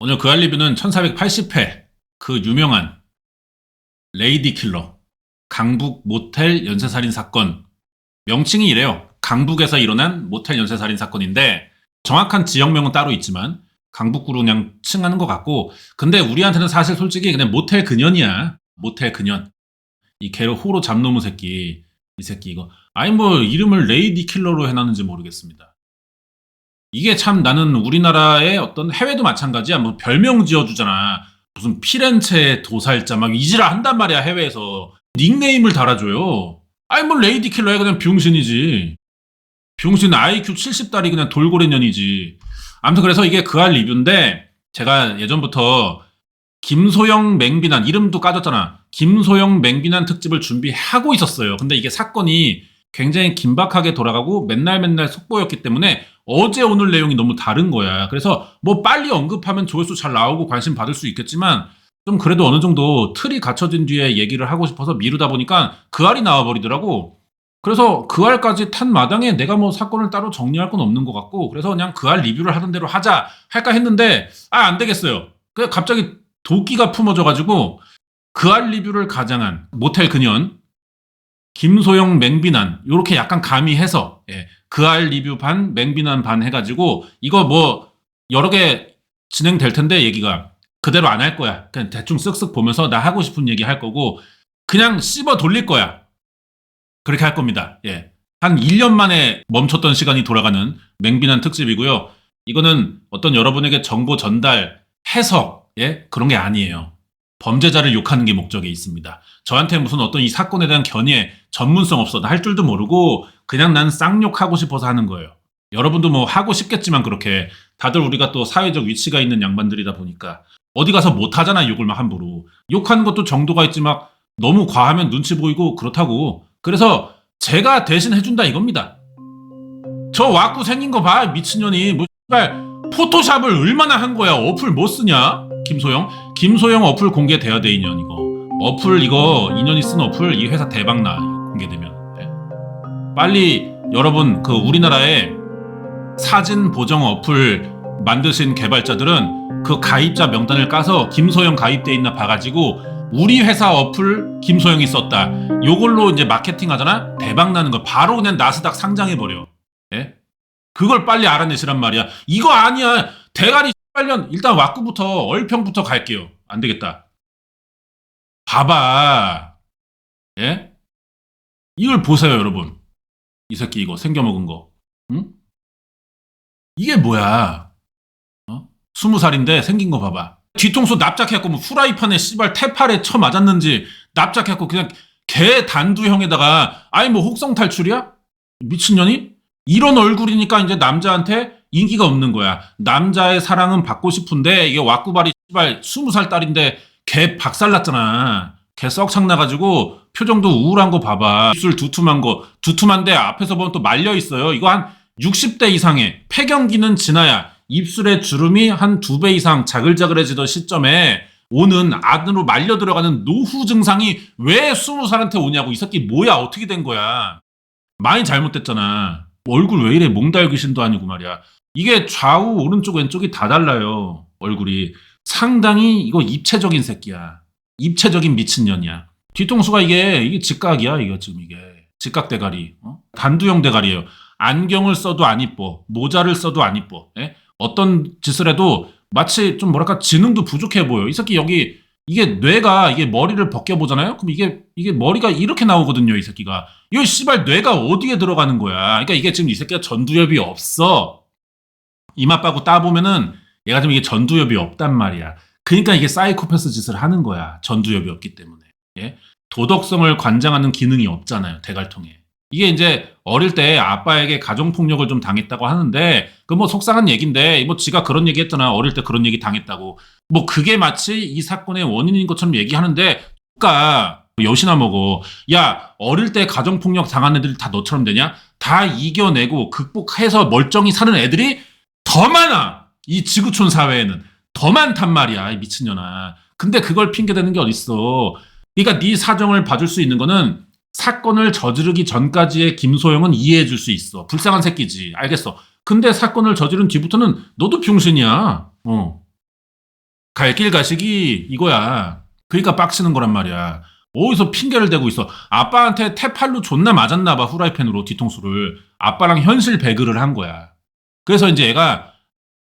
오늘 그 할 리뷰는 1480회 그 유명한 레이디 킬러 강북 모텔 연쇄살인 사건, 명칭이 이래요. 강북에서 일어난 모텔 연쇄살인 사건인데 정확한 지역명은 따로 있지만 강북구로 그냥 칭하는 것 같고, 근데 우리한테는 사실 솔직히 그냥 모텔 근현이야. 모텔 근현. 이 개로 호로 잡놈의 새끼, 이 새끼 이거 아니 뭐 이름을 레이디 킬러로 해놨는지 모르겠습니다. 이게 참, 나는 우리나라의 어떤 해외도 마찬가지야. 뭐 별명 지어주잖아. 무슨 피렌체 도살자 막 이지라 한단 말이야. 해외에서 닉네임을 달아줘요. 아니 뭐 레이디 킬러야. 그냥 병신이지. 병신 IQ 70달이 그냥 돌고래년이지. 아무튼 그래서 이게 그 할 리뷰인데, 제가 예전부터 김소영 맹비난, 이름도 까졌잖아. 김소영 맹비난 특집을 준비하고 있었어요. 근데 이게 사건이 굉장히 긴박하게 돌아가고 맨날 속보였기 때문에 어제 오늘 내용이 너무 다른 거야. 그래서 뭐 빨리 언급하면 조회수 잘 나오고 관심 받을 수 있겠지만, 좀 그래도 어느 정도 틀이 갖춰진 뒤에 얘기를 하고 싶어서 미루다 보니까 그 할이 나와버리더라고. 그래서 그 할까지 탄 마당에 내가 뭐 사건을 따로 정리할 건 없는 것 같고, 그래서 그냥 그 할 리뷰를 하던 대로 하자 할까 했는데 안 되겠어요. 그냥 갑자기 도끼가 품어져가지고 그 할 리뷰를 가장한 모텔 근현 김소영 맹비난 요렇게 약간 가미해서, 그 할 리뷰 반 맹비난 반 해가지고 이거 뭐 여러 개 진행될 텐데 얘기가 그대로 안 할 거야. 그냥 대충 쓱쓱 보면서 나 하고 싶은 얘기 할 거고 그냥 씹어 돌릴 거야. 그렇게 할 겁니다. 한 1년 만에 멈췄던 시간이 돌아가는 맹비난 특집이고요. 이거는 어떤 여러분에게 정보 전달, 해석, 그런 게 아니에요. 범죄자를 욕하는 게 목적에 있습니다. 저한테 무슨 어떤 이 사건에 대한 견해, 전문성 없어. 나 할 줄도 모르고 그냥 난 쌍욕하고 싶어서 하는 거예요. 여러분도 뭐 하고 싶겠지만 그렇게 다들 우리가 또 사회적 위치가 있는 양반들이다 보니까 어디 가서 못 하잖아, 욕을 막 함부로. 욕하는 것도 정도가 있지 막 너무 과하면 눈치 보이고 그렇다고. 그래서 제가 대신 해준다 이겁니다. 저 왁구 생긴 거 봐, 미친년이. 뭐 포토샵을 얼마나 한 거야. 어플 뭐 쓰냐? 김소영 어플 공개돼야 돼. 2년 이거 어플, 이거 2년이 쓴 어플 이 회사 대박나 공개되면. 빨리 여러분, 그 우리나라에 사진 보정 어플 만드신 개발자들은 그 가입자 명단을 까서 김소영 가입돼 있나 봐가지고 우리 회사 어플 김소영이 썼다, 요걸로 이제 마케팅 하잖아. 대박 나는 거 바로 그냥 나스닥 상장해버려. 그걸 빨리 알아내시란 말이야. 이거 아니야. 대가리 빨년. 일단 왁구부터 얼평부터 갈게요. 안 되겠다. 봐봐. 이걸 보세요, 여러분. 이 새끼 이거 생겨먹은 거. 응? 이게 뭐야? 20살인데 생긴 거 봐봐. 뒤통수 납작해갖고 뭐 후라이팬에 씨발 태팔에 쳐 맞았는지 납작해갖고 그냥 개 단두형에다가 아니 뭐 혹성 탈출이야? 미친년이? 이런 얼굴이니까 이제 남자한테 인기가 없는 거야. 남자의 사랑은 받고 싶은데 이게 왁구발이 씨발 20살 딸인데 개 박살났잖아. 개 썩창 나가지고 표정도 우울한 거 봐봐. 입술 두툼한 거, 두툼한데 앞에서 보면 또 말려 있어요. 이거 한 60대 이상의 폐경기는 지나야 입술에 주름이 한 2배 이상 자글자글해지던 시점에 오는 안으로 말려 들어가는 노후 증상이 왜 20살한테 오냐고. 이 새끼 뭐야, 어떻게 된 거야. 많이 잘못됐잖아. 얼굴 왜 이래, 몽달 귀신도 아니고 말이야. 이게 좌우 오른쪽 왼쪽이 다 달라요. 얼굴이 상당히 이거 입체적인 새끼야. 입체적인 미친년이야. 뒤통수가 이게 직각이야. 이거 지금 이게 직각 대가리, 단두형 대가리예요. 안경을 써도 안 이뻐, 모자를 써도 안 이뻐. 어떤 짓을 해도 마치 좀 뭐랄까 지능도 부족해 보여. 이 새끼 여기 이게 뇌가, 이게 머리를 벗겨보잖아요. 그럼 이게 머리가 이렇게 나오거든요. 이 새끼가. 이 씨발 뇌가 어디에 들어가는 거야. 그러니까 이게 지금 이 새끼가 전두엽이 없어. 이마 빠고 따보면은 얘가 지금 이게 전두엽이 없단 말이야. 그러니까 이게 사이코패스 짓을 하는 거야. 전두엽이 없기 때문에. 도덕성을 관장하는 기능이 없잖아요. 대갈통에. 이게 이제 어릴 때 아빠에게 가정폭력을 좀 당했다고 하는데, 그 뭐 속상한 얘기인데, 뭐 지가 그런 얘기 했잖아. 어릴 때 그런 얘기 당했다고. 뭐 그게 마치 이 사건의 원인인 것처럼 얘기하는데, 그니까 여시나 먹어. 야, 어릴 때 가정폭력 당한 애들이 다 너처럼 되냐? 다 이겨내고 극복해서 멀쩡히 사는 애들이 더 많아. 이 지구촌 사회에는 더 많단 말이야, 이 미친년아. 근데 그걸 핑계대는 게 어딨어. 그러니까 네 사정을 봐줄 수 있는 거는 사건을 저지르기 전까지의 김소영은 이해해 줄 수 있어. 불쌍한 새끼지. 알겠어. 근데 사건을 저지른 뒤부터는 너도 병신이야. 갈 길 가시기 이거야. 그러니까 빡치는 거란 말이야. 어디서 핑계를 대고 있어. 아빠한테 태팔로 존나 맞았나 봐. 후라이팬으로 뒤통수를. 아빠랑 현실 배그를 한 거야. 그래서 이제 애가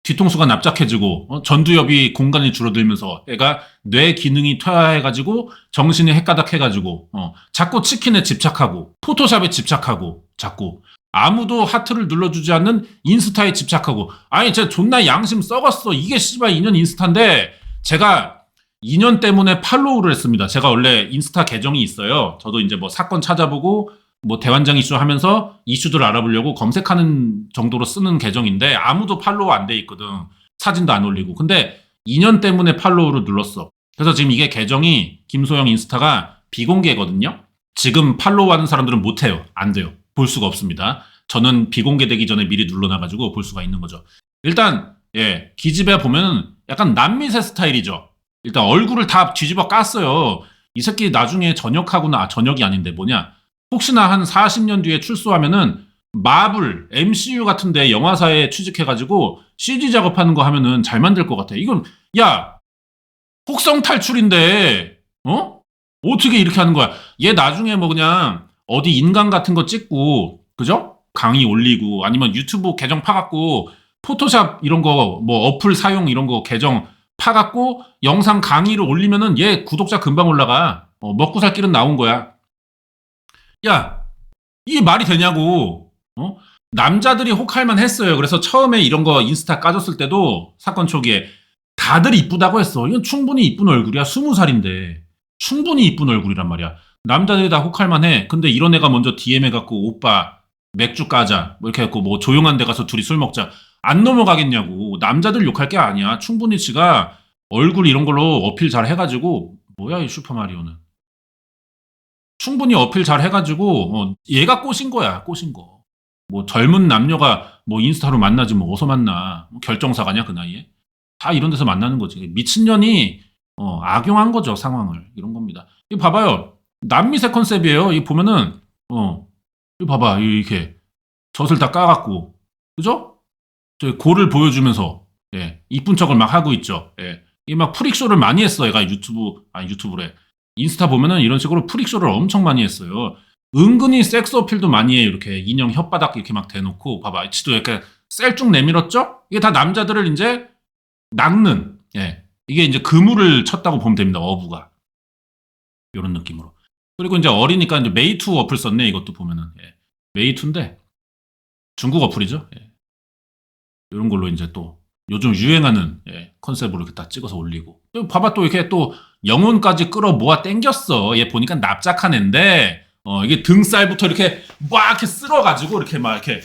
뒤통수가 납작해지고 전두엽이 공간이 줄어들면서 애가 뇌 기능이 퇴화해가지고 정신이 헷가닥해가지고 자꾸 치킨에 집착하고 포토샵에 집착하고 자꾸 아무도 하트를 눌러주지 않는 인스타에 집착하고 아니 제가 존나 양심 썩었어. 이게 씨발 2년 인스타인데 제가 2년 때문에 팔로우를 했습니다. 제가 원래 인스타 계정이 있어요. 저도 이제 뭐 사건 찾아보고 뭐 대환장 이슈 하면서 이슈들을 알아보려고 검색하는 정도로 쓰는 계정인데 아무도 팔로우 안 돼 있거든. 사진도 안 올리고. 근데 2년 때문에 팔로우를 눌렀어. 그래서 지금 이게 계정이 김소영 인스타가 비공개거든요. 지금 팔로우 하는 사람들은 못 해요. 안 돼요. 볼 수가 없습니다. 저는 비공개되기 전에 미리 눌러놔가지고 볼 수가 있는 거죠. 일단 기집애 보면은 약간 남미세 스타일이죠. 일단 얼굴을 다 뒤집어 깠어요. 이 새끼 나중에 전역하구나. 전역이 아닌데 뭐냐. 혹시나 한 40년 뒤에 출소하면은 마블, MCU 같은데 영화사에 취직해가지고 CG 작업하는 거 하면은 잘 만들 것 같아. 이건 야 혹성 탈출인데 어떻게 이렇게 하는 거야? 얘 나중에 뭐 그냥 어디 인강 같은 거 찍고 그죠? 강의 올리고 아니면 유튜브 계정 파갖고 포토샵 이런 거 뭐 어플 사용 이런 거 계정 파갖고 영상 강의를 올리면은 얘 구독자 금방 올라가. 먹고 살 길은 나온 거야. 야, 이게 말이 되냐고. 남자들이 혹할만 했어요. 그래서 처음에 이런 거 인스타 까줬을 때도 사건 초기에 다들 이쁘다고 했어. 이건 충분히 이쁜 얼굴이야. 20살인데. 충분히 이쁜 얼굴이란 말이야. 남자들이 다 혹할만 해. 근데 이런 애가 먼저 DM 해갖고 오빠 맥주 까자. 뭐 이렇게 해갖고 뭐 조용한 데 가서 둘이 술 먹자. 안 넘어가겠냐고. 남자들 욕할 게 아니야. 충분히 지가 얼굴 이런 걸로 어필 잘 해가지고 뭐야 이 슈퍼마리오는. 충분히 어필 잘 해가지고 얘가 꼬신 거야. 꼬신 거. 뭐 젊은 남녀가 뭐 인스타로 만나지 뭐 어디서 만나. 뭐 결정사가냐 그 나이에. 다 이런 데서 만나는 거지. 미친년이 악용한 거죠. 상황을. 이런 겁니다. 이거 봐봐요. 남미세 컨셉이에요. 이 보면은 이거 봐봐. 이렇게 젖을 다 까갖고 그죠? 저 골을 보여주면서 이쁜 척을 막 하고 있죠. 이 막 프릭쇼를 많이 했어. 얘가 유튜브래. 인스타 보면은 이런 식으로 프릭쇼를 엄청 많이 했어요. 은근히 섹스 어필도 많이 해요. 이렇게 인형 혓바닥 이렇게 막 대놓고 봐봐. 지도 이렇게 셀쭉 내밀었죠? 이게 다 남자들을 이제 낚는 이게 이제 그물을 쳤다고 보면 됩니다. 어부가 이런 느낌으로. 그리고 이제 어리니까 이제 메이투 어플 썼네. 이것도 보면은 메이투인데 중국 어플이죠. 이런 걸로 이제 또 요즘 유행하는 컨셉으로 이렇게 딱 찍어서 올리고. 또 봐봐 또 이렇게 또 영혼까지 끌어 모아 땡겼어. 얘 보니까 납작한 애인데 이게 등살부터 이렇게 막 이렇게 쓸어가지고 이렇게 막 이렇게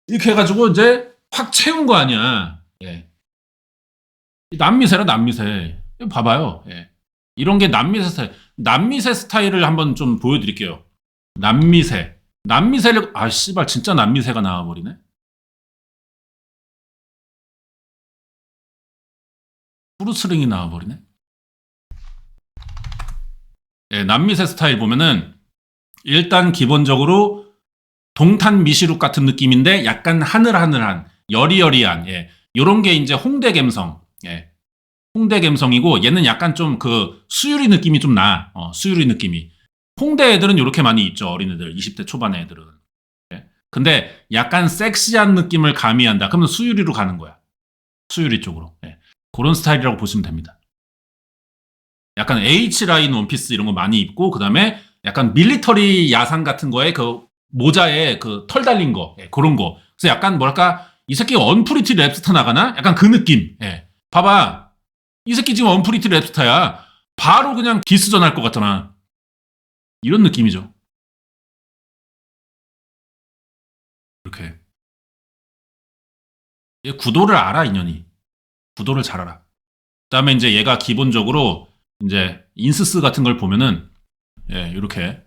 이렇게 해가지고 이제 확 채운 거 아니야. 남미세라 남미세. 이거 봐봐요. 이런 게 남미세 스타일. 남미세 스타일을 한번 좀 보여드릴게요. 남미세. 남미세를 씨발 진짜 남미세가 나와버리네. 프루스링이 나와버리네. 남미세 스타일 보면은 일단 기본적으로 동탄 미시룩 같은 느낌인데 약간 하늘하늘한 여리여리한 요런 게 이제 홍대 감성. 홍대 감성이고 얘는 약간 좀 그 수유리 느낌이 좀 나. 수유리 느낌이. 홍대 애들은 요렇게 많이 있죠. 어린애들 20대 초반의 애들은. 근데 약간 섹시한 느낌을 가미한다. 그러면 수유리로 가는 거야. 수유리 쪽으로. 그런 스타일이라고 보시면 됩니다. 약간 H라인 원피스 이런 거 많이 입고 그다음에 약간 밀리터리 야상 같은 거에 그 모자에 그 털 달린 거 그런 거. 그래서 약간 뭐랄까 이 새끼 언프리티 랩스타 나가나? 약간 그 느낌. 봐봐. 이 새끼 지금 언프리티 랩스타야. 바로 그냥 기스 전할 것 같잖아. 이런 느낌이죠. 이렇게. 얘 구도를 알아 인연이. 구도를 잘 알아. 그다음에 이제 얘가 기본적으로 이제 인스스 같은 걸 보면은 이렇게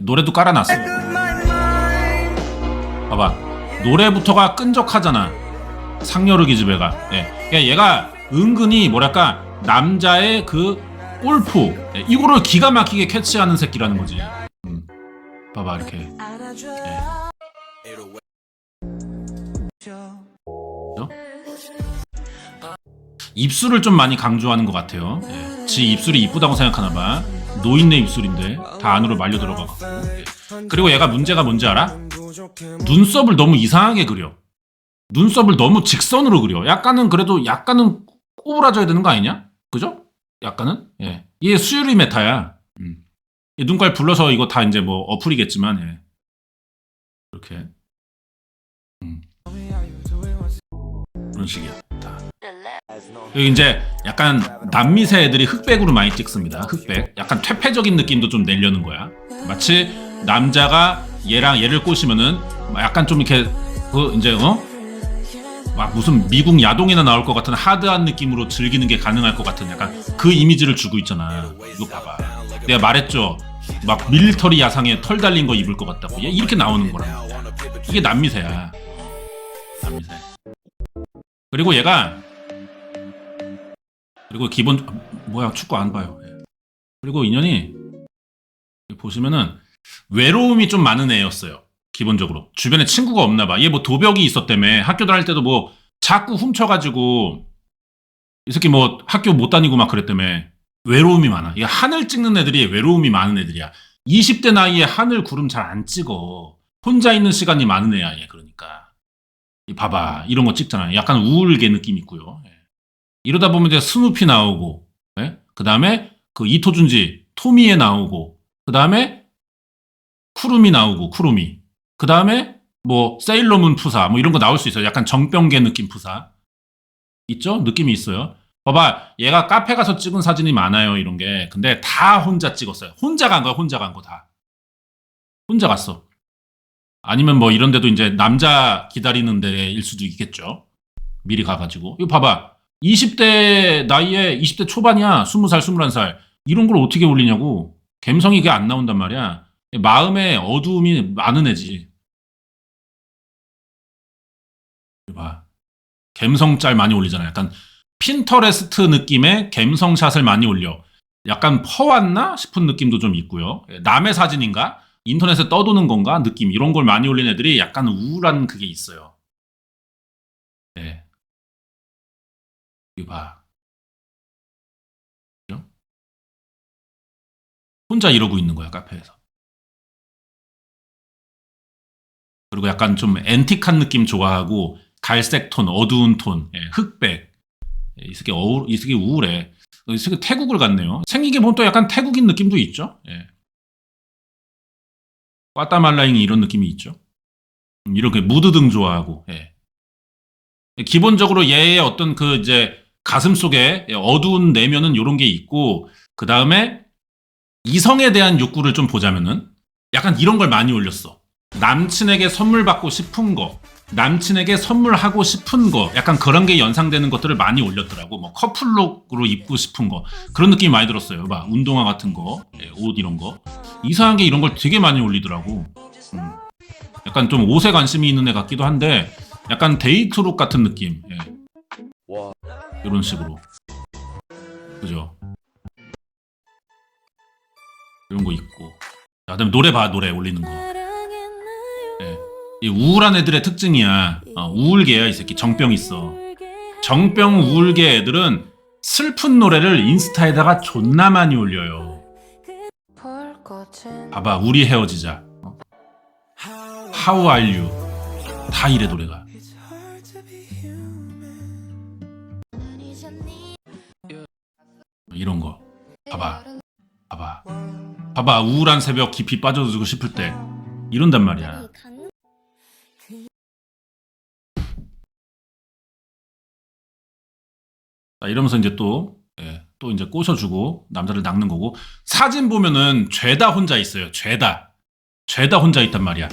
노래도 깔아놨어요. 봐봐 노래부터가 끈적하잖아. 상여르 기집애가. 얘가 은근히 뭐랄까 남자의 그 꼴포 이거를 기가 막히게 캐치하는 새끼라는 거지. 봐봐 이렇게. 입술을 좀 많이 강조하는 것 같아요. 예. 지 입술이 이쁘다고 생각하나봐. 노인네 입술인데 다 안으로 말려 들어가고. 예. 그리고 얘가 문제가 뭔지 알아? 눈썹을 너무 이상하게 그려. 눈썹을 너무 직선으로 그려. 약간은 그래도 약간은 꼬부라져야 되는 거 아니냐? 그죠? 약간은? 예. 이게 수유리 메타야. 이 눈깔 불러서 이거 다 이제 뭐 어플이겠지만, 예. 이렇게. 그런 식이야. 다. 여기 이제 약간 남미세 애들이 흑백으로 많이 찍습니다. 흑백. 약간 퇴폐적인 느낌도 좀 내려는 거야. 마치 남자가 얘랑 얘를 꼬시면은 약간 좀 이렇게 이제 막 무슨 미국 야동이나 나올 것 같은 하드한 느낌으로 즐기는 게 가능할 것 같은 약간 그 이미지를 주고 있잖아. 이거 봐봐. 내가 말했죠. 막 밀리터리 야상에 털 달린 거 입을 것 같다고. 얘 이렇게 나오는 거란 말이야. 이게 남미세야. 남미세. 그리고 얘가 그리고 기본 뭐야 축구 안 봐요. 그리고 인연이 보시면은 외로움이 좀 많은 애였어요. 기본적으로 주변에 친구가 없나 봐. 얘 뭐 도벽이 있었다며. 학교 다닐 때도 뭐 자꾸 훔쳐가지고 이 새끼 뭐 학교 못 다니고 막 그랬다며. 외로움이 많아. 이게 하늘 찍는 애들이 외로움이 많은 애들이야. 20대 나이에 하늘 구름 잘 안 찍어. 혼자 있는 시간이 많은 애야. 얘 그러니까. 봐봐 이런 거 찍잖아. 약간 우울계 느낌 있고요. 이러다 보면 이제 스누피 나오고, 그 다음에 그 이토준지 토미에 나오고, 그 다음에 쿠루미 나오고 쿠루미. 그 다음에 뭐 세일러문 푸사 뭐 이런 거 나올 수 있어요. 약간 정병계 느낌 푸사 있죠? 느낌이 있어요. 봐봐 얘가 카페 가서 찍은 사진이 많아요. 이런 게. 근데 다 혼자 찍었어요. 혼자 간 거야. 혼자 간 거 다. 혼자 갔어. 아니면 뭐 이런 데도 이제 남자 기다리는 데일 수도 있겠죠. 미리 가가지고. 이거 봐봐. 20대 나이에 20대 초반이야. 20살, 21살. 이런 걸 어떻게 올리냐고. 감성이 그게 안 나온단 말이야. 마음에 어두움이 많은 애지. 봐. 감성짤 많이 올리잖아. 약간 핀터레스트 느낌의 감성샷을 많이 올려. 약간 퍼왔나 싶은 느낌도 좀 있고요. 남의 사진인가? 인터넷에 떠도는 건가? 느낌. 이런 걸 많이 올린 애들이 약간 우울한 그게 있어요. 네. 이거 봐. 그죠? 혼자 이러고 있는 거야, 카페에서. 그리고 약간 좀 앤틱한 느낌 좋아하고 갈색 톤, 어두운 톤, 흑백. 이 새끼 우울해. 이 새끼 태국을 갔네요. 생긴 게 보면 또 약간 태국인 느낌도 있죠. 꽈따말라잉이 이런 느낌이 있죠. 이렇게 무드등 좋아하고. 기본적으로 얘의 어떤 그 이제 가슴 속에 어두운 내면은 이런 게 있고, 그 다음에 이성에 대한 욕구를 좀 보자면은 약간 이런 걸 많이 올렸어. 남친에게 선물 받고 싶은 거, 남친에게 선물하고 싶은 거, 약간 그런 게 연상되는 것들을 많이 올렸더라고. 뭐 커플룩으로 입고 싶은 거 그런 느낌이 많이 들었어요. 막 운동화 같은 거, 옷 이런 거. 이상한 게 이런 걸 되게 많이 올리더라고. 약간 좀 옷에 관심이 있는 애 같기도 한데 약간 데이트룩 같은 느낌. 이런 식으로. 그죠? 이런 거 있고. 그다음에 노래 봐, 노래 올리는 거. 이 우울한 애들의 특징이야. 우울계야, 이 새끼. 정병 있어. 정병 우울계 애들은 슬픈 노래를 인스타에다가 존나 많이 올려요. 봐봐, 우리 헤어지자. How are you? 다 이래 노래가. 이런 거. 봐봐, 우울한 새벽 깊이 빠져들고 싶을 때 이런단 말이야. 자, 이러면서 이제 또 이제 꼬셔주고 남자를 낚는 거고. 사진 보면은 죄다 혼자 있어요. 죄다 혼자 있단 말이야.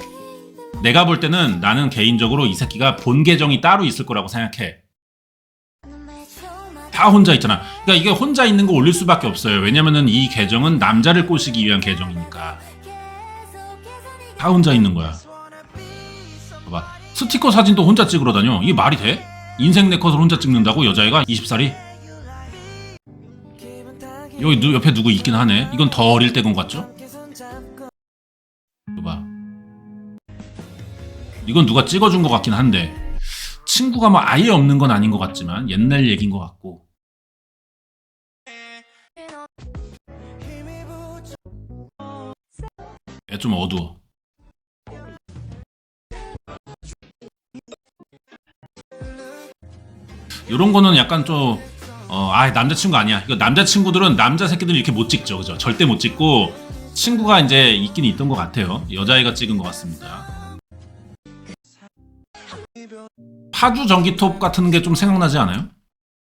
내가 볼 때는 나는 개인적으로 이 새끼가 본 계정이 따로 있을 거라고 생각해. 다 혼자 있잖아. 그러니까 이게 혼자 있는 거 올릴 수밖에 없어요. 왜냐면은 이 계정은 남자를 꼬시기 위한 계정이니까. 다 혼자 있는 거야. 봐봐. 스티커 사진도 혼자 찍으러 다녀. 이게 말이 돼? 인생 네컷을 혼자 찍는다고 여자애가 20살이? 여기 옆에 누구 있긴 하네. 이건 더 어릴 때 건 같죠? 봐봐. 이건 누가 찍어준 것 같긴 한데 친구가 뭐 아예 없는 건 아닌 것 같지만 옛날 얘기인 것 같고. 좀 어두워. 요런 거는 약간 좀 남자친구 아니야. 이거 남자친구들은 남자 새끼들 이렇게 못 찍죠. 그죠? 절대 못 찍고 친구가 이제 있긴 있던 것 같아요. 여자애가 찍은 것 같습니다. 파주 전기톱 같은 게 좀 생각나지 않아요?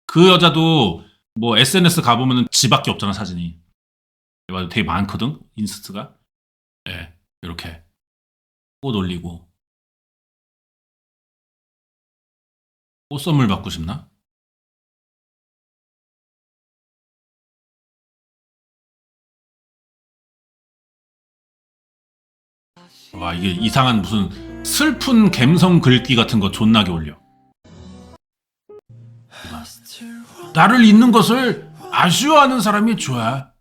그 여자도 뭐 SNS 가보면은 지밖에 없잖아, 사진이. 되게 많거든, 인스트가. 예, 이렇게 꽃 올리고. 꽃 선물 받고 싶나? 와, 이게 이상한 무슨 슬픈 갬성 글귀 같은 거 존나게 올려. 나를 잊는 것을 아쉬워하는 사람이 좋아.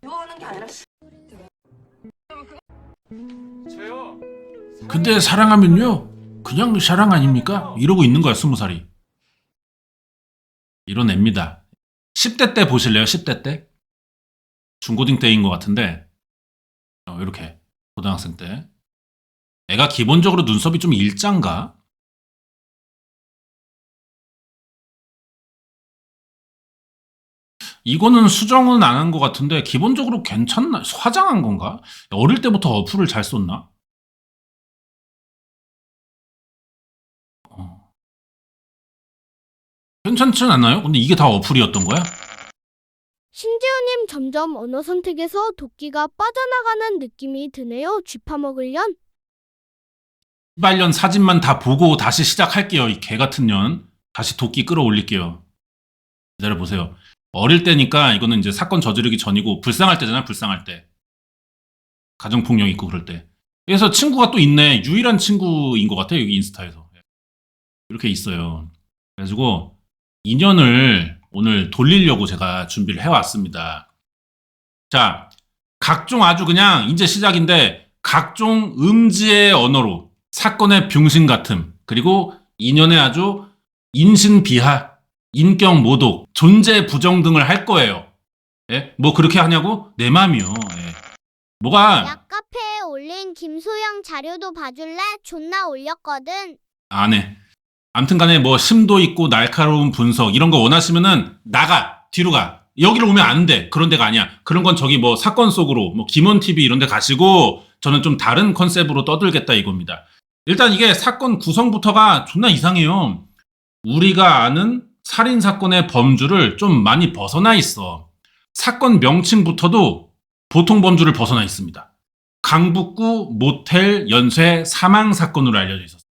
근데 사랑하면요, 그냥 사랑 아닙니까? 이러고 있는 거야, 20살이. 이런 애입니다. 10대 때 보실래요? 10대 때? 중고딩 때인 것 같은데, 이렇게 고등학생 때. 애가 기본적으로 눈썹이 좀 일자인가? 이거는 수정은 안 한 것 같은데 기본적으로 괜찮나? 화장한 건가? 어릴 때부터 어플을 잘 썼나? 괜찮진 않나요? 근데 이게 다 어플이었던 거야? 신지우님 점점 언어 선택에서 도끼가 빠져나가는 느낌이 드네요. 쥐파먹을 년. 이발년 사진만 다 보고 다시 시작할게요. 이 개 같은 년. 다시 도끼 끌어올릴게요. 기다려보세요. 어릴 때니까 이거는 이제 사건 저지르기 전이고 불쌍할 때잖아, 불쌍할 때. 가정폭력 있고 그럴 때. 그래서 친구가 또 있네. 유일한 친구인 것 같아, 여기 인스타에서. 이렇게 있어요. 그래가지고 인연을 오늘 돌리려고 제가 준비를 해왔습니다. 자, 각종 아주 그냥 이제 시작인데 각종 음지의 언어로 사건의 병신 같음, 그리고 인연의 아주 인신비하, 인격 모독, 존재 부정 등을 할 거예요. 예? 뭐 그렇게 하냐고? 내 맘이요. 예. 뭐가 약카페에 올린 김소영 자료도 봐줄래? 존나 올렸거든. 안 해. 암튼 간에 뭐 심도 있고 날카로운 분석 이런 거 원하시면은 나가. 뒤로 가. 여기로 오면 안 돼. 그런 데가 아니야. 그런 건 저기 뭐 사건 속으로 뭐 김원TV 이런 데 가시고 저는 좀 다른 컨셉으로 떠들겠다 이겁니다. 일단 이게 사건 구성부터가 존나 이상해요. 우리가 아는 살인사건의 범주를 좀 많이 벗어나 있어. 사건 명칭부터도 보통 범주를 벗어나 있습니다. 강북구 모텔 연쇄 사망사건으로 알려져 있었어.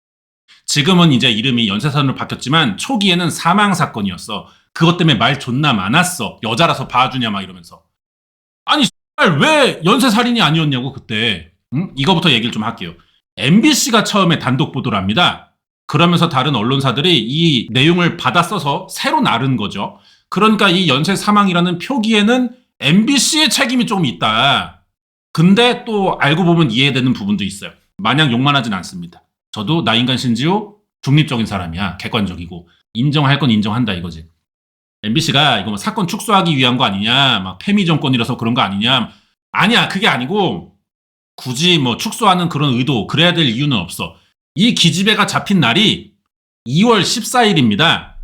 지금은 이제 이름이 연쇄살인으로 바뀌었지만 초기에는 사망사건이었어. 그것 때문에 말 존나 많았어. 여자라서 봐주냐 막 이러면서. 아니 왜 연쇄살인이 아니었냐고 그때. 응? 이거부터 얘기를 좀 할게요. MBC가 처음에 단독 보도를 합니다. 그러면서 다른 언론사들이 이 내용을 받아 써서 새로 나른 거죠. 그러니까 이 연쇄 사망이라는 표기에는 MBC의 책임이 조금 있다. 근데 또 알고 보면 이해되는 부분도 있어요. 마냥 욕만 하진 않습니다. 저도 나 인간 신지호 중립적인 사람이야. 객관적이고 인정할 건 인정한다 이거지. MBC가 이거 뭐 사건 축소하기 위한 거 아니냐, 막 패미 정권이라서 그런 거 아니냐. 아니야, 그게 아니고 굳이 뭐 축소하는 그런 의도, 그래야 될 이유는 없어. 이 기집애가 잡힌 날이 2월 14일입니다.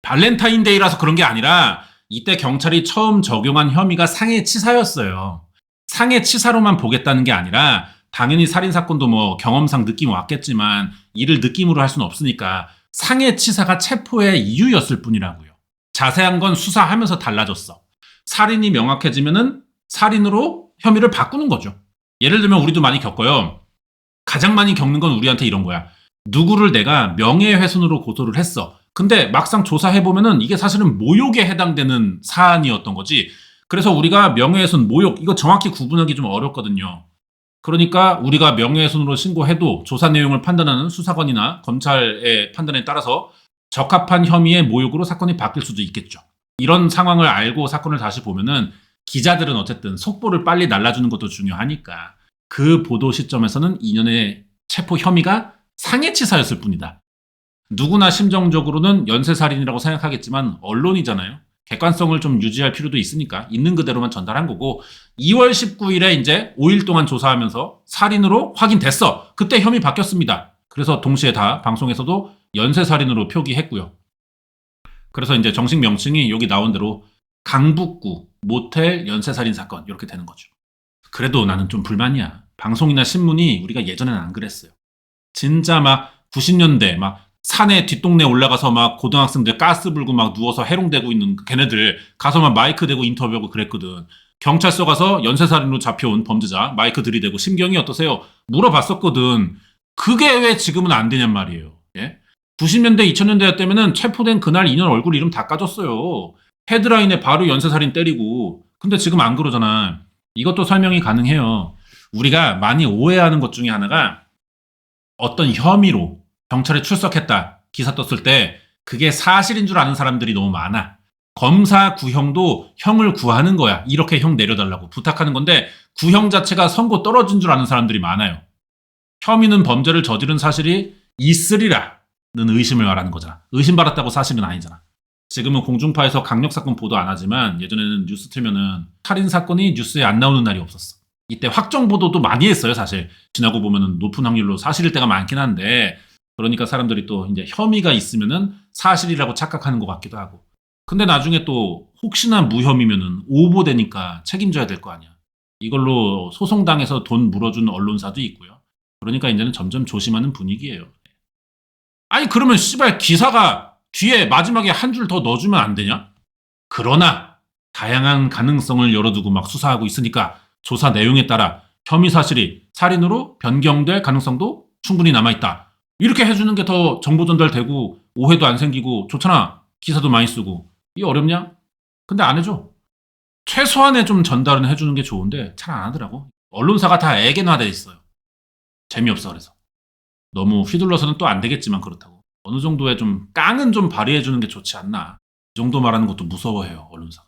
발렌타인데이라서 그런 게 아니라 이때 경찰이 처음 적용한 혐의가 상해치사였어요. 상해치사로만 보겠다는 게 아니라 당연히 살인사건도 뭐 경험상 느낌 왔겠지만 이를 느낌으로 할 수는 없으니까 상해치사가 체포의 이유였을 뿐이라고요. 자세한 건 수사하면서 달라졌어. 살인이 명확해지면은 살인으로 혐의를 바꾸는 거죠. 예를 들면 우리도 많이 겪어요. 가장 많이 겪는 건 우리한테 이런 거야. 누구를 내가 명예훼손으로 고소를 했어. 근데 막상 조사해보면은 이게 사실은 모욕에 해당되는 사안이었던 거지. 그래서 우리가 명예훼손, 모욕 이거 정확히 구분하기 좀 어렵거든요. 그러니까 우리가 명예훼손으로 신고해도 조사 내용을 판단하는 수사관이나 검찰의 판단에 따라서 적합한 혐의의 모욕으로 사건이 바뀔 수도 있겠죠. 이런 상황을 알고 사건을 다시 보면은 기자들은 어쨌든 속보를 빨리 날라주는 것도 중요하니까 그 보도 시점에서는 이년의 체포 혐의가 상해치사였을 뿐이다. 누구나 심정적으로는 연쇄살인이라고 생각하겠지만 언론이잖아요. 객관성을 좀 유지할 필요도 있으니까 있는 그대로만 전달한 거고 2월 19일에 이제 5일 동안 조사하면서 살인으로 확인됐어. 그때 혐의 바뀌었습니다. 그래서 동시에 다 방송에서도 연쇄살인으로 표기했고요. 그래서 이제 정식 명칭이 여기 나온 대로 강북구 모텔 연쇄살인 사건 이렇게 되는 거죠. 그래도 나는 좀 불만이야. 방송이나 신문이 우리가 예전에는 안 그랬어요. 진짜 막 90년대 막 산에 뒷동네 올라가서 막 고등학생들 가스 불고 막 누워서 해롱대고 있는 걔네들 가서 막 마이크 대고 인터뷰하고 그랬거든. 경찰서 가서 연쇄살인으로 잡혀온 범죄자 마이크 들이대고 심경이 어떠세요? 물어봤었거든. 그게 왜 지금은 안 되냔 말이에요. 예? 90년대 2000년대였다면은 체포된 그날 인연 얼굴 이름 다 까졌어요. 헤드라인에 바로 연쇄살인 때리고. 근데 지금 안 그러잖아. 이것도 설명이 가능해요. 우리가 많이 오해하는 것 중에 하나가 어떤 혐의로 경찰에 출석했다 기사 떴을 때 그게 사실인 줄 아는 사람들이 너무 많아. 검사 구형도 형을 구하는 거야. 이렇게 형 내려달라고 부탁하는 건데 구형 자체가 선고 떨어진 줄 아는 사람들이 많아요. 혐의는 범죄를 저지른 사실이 있으리라는 의심을 말하는 거잖아. 의심받았다고 사실은 아니잖아. 지금은 공중파에서 강력사건 보도 안 하지만 예전에는 뉴스 틀면은 살인사건이 뉴스에 안 나오는 날이 없었어. 이때 확정 보도도 많이 했어요, 사실. 지나고 보면은 높은 확률로 사실일 때가 많긴 한데, 그러니까 사람들이 또 이제 혐의가 있으면은 사실이라고 착각하는 것 같기도 하고. 근데 나중에 또 혹시나 무혐의면은 오보되니까 책임져야 될 거 아니야. 이걸로 소송당해서 돈 물어준 언론사도 있고요. 그러니까 이제는 점점 조심하는 분위기예요. 아니, 그러면 씨발 기사가 뒤에 마지막에 한 줄 더 넣어주면 안 되냐? 그러나 다양한 가능성을 열어두고 막 수사하고 있으니까 조사 내용에 따라 혐의 사실이 살인으로 변경될 가능성도 충분히 남아있다. 이렇게 해주는 게 더 정보 전달되고 오해도 안 생기고 좋잖아. 기사도 많이 쓰고. 이게 어렵냐? 근데 안 해줘. 최소한의 좀 전달은 해주는 게 좋은데 잘 안 하더라고. 언론사가 다 애견화돼 있어요. 재미없어 그래서. 너무 휘둘러서는 또 안 되겠지만 그렇다고. 어느 정도의 좀 깡은 좀 발휘해주는 게 좋지 않나. 이 정도 말하는 것도 무서워해요, 언론사가.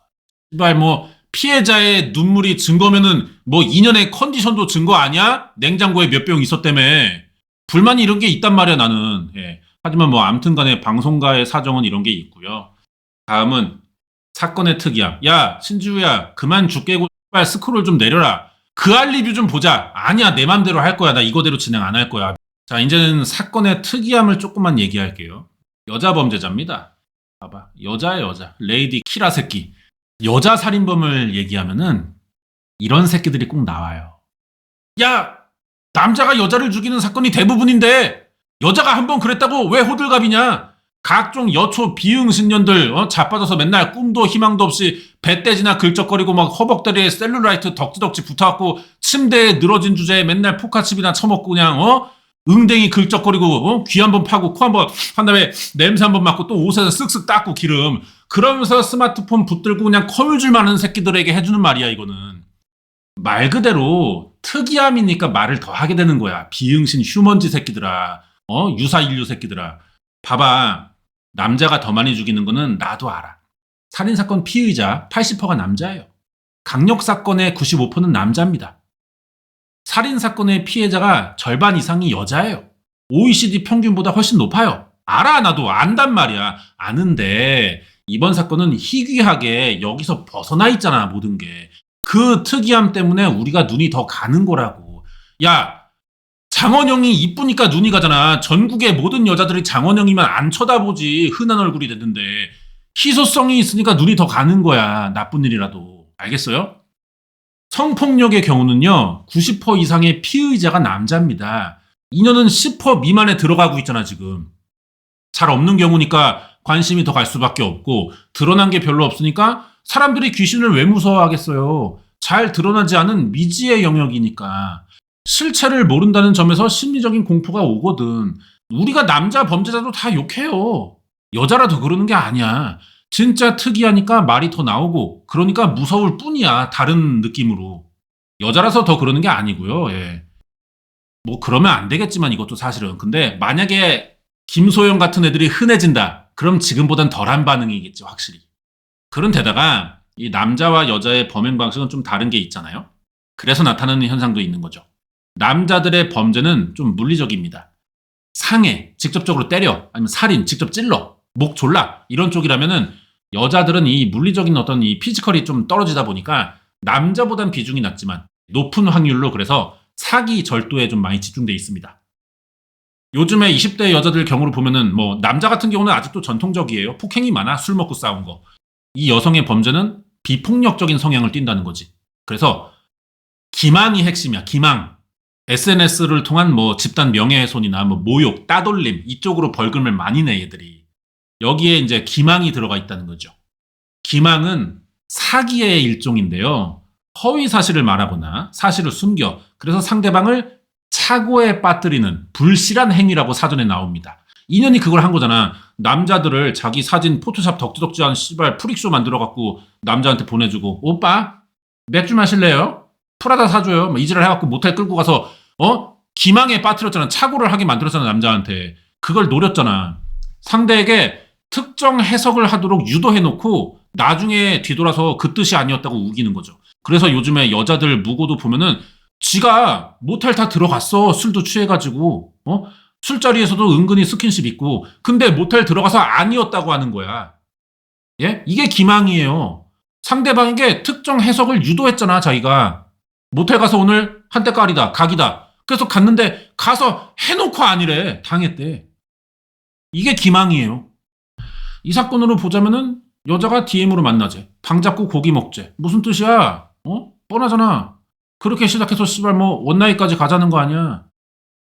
씨발 뭐 피해자의 눈물이 증거면은 뭐 2년의 컨디션도 증거 아니야? 냉장고에 몇 병 있었다며. 불만이 이런 게 있단 말이야, 나는. 예. 하지만 뭐 아무튼 간에 방송가의 사정은 이런 게 있고요. 다음은 사건의 특이함. 야, 신지우야, 그만 죽 깨고 빨리 스크롤 좀 내려라. 그 알 리뷰 좀 보자. 아니야, 내 맘대로 할 거야. 나 이거대로 진행 안 할 거야. 자, 이제는 사건의 특이함을 조금만 얘기할게요. 여자 범죄자입니다. 봐봐. 여자야, 여자. 레이디 키라 새끼. 여자 살인범을 얘기하면은 이런 새끼들이 꼭 나와요. 야! 남자가 여자를 죽이는 사건이 대부분인데 여자가 한 번 그랬다고 왜 호들갑이냐? 각종 여초 비응신년들 자빠져서 맨날 꿈도 희망도 없이 배떼지나 긁적거리고 막 허벅다리에 셀룰라이트 덕지덕지 붙어갖고 침대에 늘어진 주제에 맨날 포카칩이나 처먹고 그냥 응댕이 긁적거리고 귀 한번 파고 코 한번 한 다음에 냄새 한번 맡고 또 옷에서 쓱쓱 닦고 기름 그러면서 스마트폰 붙들고 그냥 커뮤줄 많은 새끼들에게 해주는 말이야 이거는. 말 그대로 특이함이니까 말을 더 하게 되는 거야. 비응신 휴먼지 새끼들아. 유사 인류 새끼들아. 봐봐. 남자가 더 많이 죽이는 거는 나도 알아. 살인사건 피의자 80%가 남자예요. 강력사건의 95%는 남자입니다. 살인사건의 피해자가 절반 이상이 여자예요. OECD 평균보다 훨씬 높아요. 알아, 나도 안단 말이야. 아는데 이번 사건은 희귀하게 여기서 벗어나 있잖아, 모든 게. 그 특이함 때문에 우리가 눈이 더 가는 거라고. 야, 장원영이 이쁘니까 눈이 가잖아. 전국의 모든 여자들이 장원영이면 안 쳐다보지. 흔한 얼굴이 됐는데. 희소성이 있으니까 눈이 더 가는 거야. 나쁜 일이라도. 알겠어요? 성폭력의 경우는요. 90% 이상의 피의자가 남자입니다. 인연은 10% 미만에 들어가고 있잖아 지금. 잘 없는 경우니까 관심이 더 갈 수밖에 없고 드러난 게 별로 없으니까 사람들이 귀신을 왜 무서워하겠어요. 잘 드러나지 않은 미지의 영역이니까. 실체를 모른다는 점에서 심리적인 공포가 오거든. 우리가 남자 범죄자도 다 욕해요. 여자라도 그러는 게 아니야. 진짜 특이하니까 말이 더 나오고 그러니까 무서울 뿐이야. 다른 느낌으로. 여자라서 더 그러는 게 아니고요. 예. 뭐 그러면 안 되겠지만 이것도 사실은. 근데 만약에 김소영 같은 애들이 흔해진다. 그럼 지금보단 덜한 반응이겠지 확실히. 그런 데다가 이 남자와 여자의 범행 방식은 좀 다른 게 있잖아요. 그래서 나타나는 현상도 있는 거죠. 남자들의 범죄는 좀 물리적입니다. 상해, 직접적으로 때려, 아니면 살인, 직접 찔러, 목 졸라 이런 쪽이라면은 여자들은 이 물리적인 어떤 이 피지컬이 좀 떨어지다 보니까 남자보단 비중이 낮지만 높은 확률로 그래서 사기 절도에 좀 많이 집중돼 있습니다. 요즘에 20대 여자들 경우를 보면은 뭐 남자 같은 경우는 아직도 전통적이에요. 폭행이 많아. 술 먹고 싸운 거. 이 여성의 범죄는 비폭력적인 성향을 띈다는 거지. 그래서 기망이 핵심이야. 기망. SNS를 통한 뭐 집단 명예훼손이나 뭐 모욕, 따돌림 이쪽으로 벌금을 많이 내 얘들이. 여기에 이제 기망이 들어가 있다는 거죠. 기망은 사기의 일종인데요. 허위 사실을 말하거나 사실을 숨겨 그래서 상대방을 착오에 빠뜨리는 불실한 행위라고 사전에 나옵니다. 인연이 그걸 한 거잖아. 남자들을 자기 사진 포토샵 덕지덕지한 씨발 프릭쇼 만들어갖고 남자한테 보내주고 오빠 맥주 마실래요? 프라다 사줘요. 뭐 이지랄 해갖고 모텔 끌고 가서 기망에 빠뜨렸잖아. 착오를 하게 만들었잖아 남자한테. 그걸 노렸잖아. 상대에게 특정 해석을 하도록 유도해놓고 나중에 뒤돌아서 그 뜻이 아니었다고 우기는 거죠. 그래서 요즘에 여자들 무고도 보면은 지가 모텔 다 들어갔어. 술도 취해가지고 술자리에서도 은근히 스킨십 있고 근데 모텔 들어가서 아니었다고 하는 거야. 예? 이게 기망이에요. 상대방에게 특정 해석을 유도했잖아 자기가. 모텔 가서 오늘 한때깔이다 각이다. 그래서 갔는데 가서 해놓고 아니래. 당했대. 이게 기망이에요. 이 사건으로 보자면은 여자가 DM으로 만나재. 방 잡고 고기 먹재. 무슨 뜻이야? 뻔하잖아. 그렇게 시작해서 씨발 뭐 원나잇까지 가자는 거 아니야.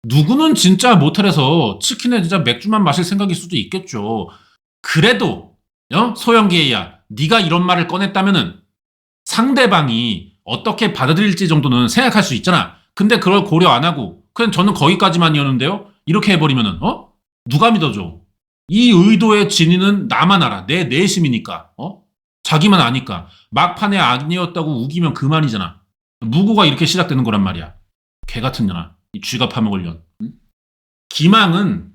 누구는 진짜 모텔에서 치킨에 진짜 맥주만 마실 생각일 수도 있겠죠. 그래도 소영기야 네가 이런 말을 꺼냈다면은 상대방이 어떻게 받아들일지 정도는 생각할 수 있잖아. 근데 그걸 고려 안 하고 그냥 저는 거기까지만이었는데요. 이렇게 해버리면은 누가 믿어줘? 이 의도의 진위는 나만 알아. 내 내심이니까. 자기만 아니까. 막판에 아니었다고 우기면 그만이잖아. 무고가 이렇게 시작되는 거란 말이야. 개 같은 년아. 이 쥐가 파먹을 년. 응? 기망은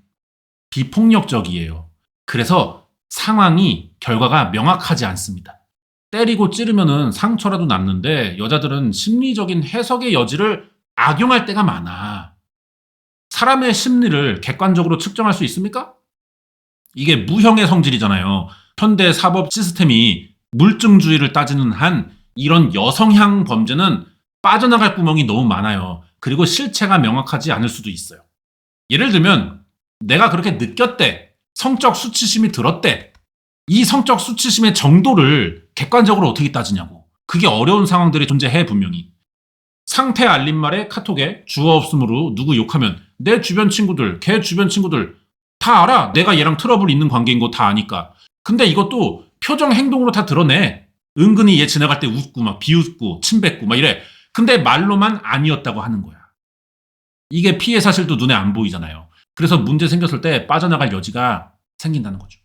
비폭력적이에요. 그래서 상황이 결과가 명확하지 않습니다. 때리고 찌르면은 상처라도 남는데 여자들은 심리적인 해석의 여지를 악용할 때가 많아. 사람의 심리를 객관적으로 측정할 수 있습니까? 이게 무형의 성질이잖아요. 현대 사법 시스템이 물증주의를 따지는 한 이런 여성향 범죄는 빠져나갈 구멍이 너무 많아요. 그리고 실체가 명확하지 않을 수도 있어요. 예를 들면 내가 그렇게 느꼈대. 성적 수치심이 들었대. 이 성적 수치심의 정도를 객관적으로 어떻게 따지냐고. 그게 어려운 상황들이 존재해 분명히. 상태 알림말에 카톡에 주어 없음으로 누구 욕하면 내 주변 친구들, 걔 주변 친구들 다 알아. 내가 얘랑 트러블 있는 관계인 거 다 아니까. 근데 이것도 표정 행동으로 다 드러내. 은근히 얘 지나갈 때 웃고 막 비웃고 침뱉고 막 이래. 근데 말로만 아니었다고 하는 거야. 이게 피해 사실도 눈에 안 보이잖아요. 그래서 문제 생겼을 때 빠져나갈 여지가 생긴다는 거죠.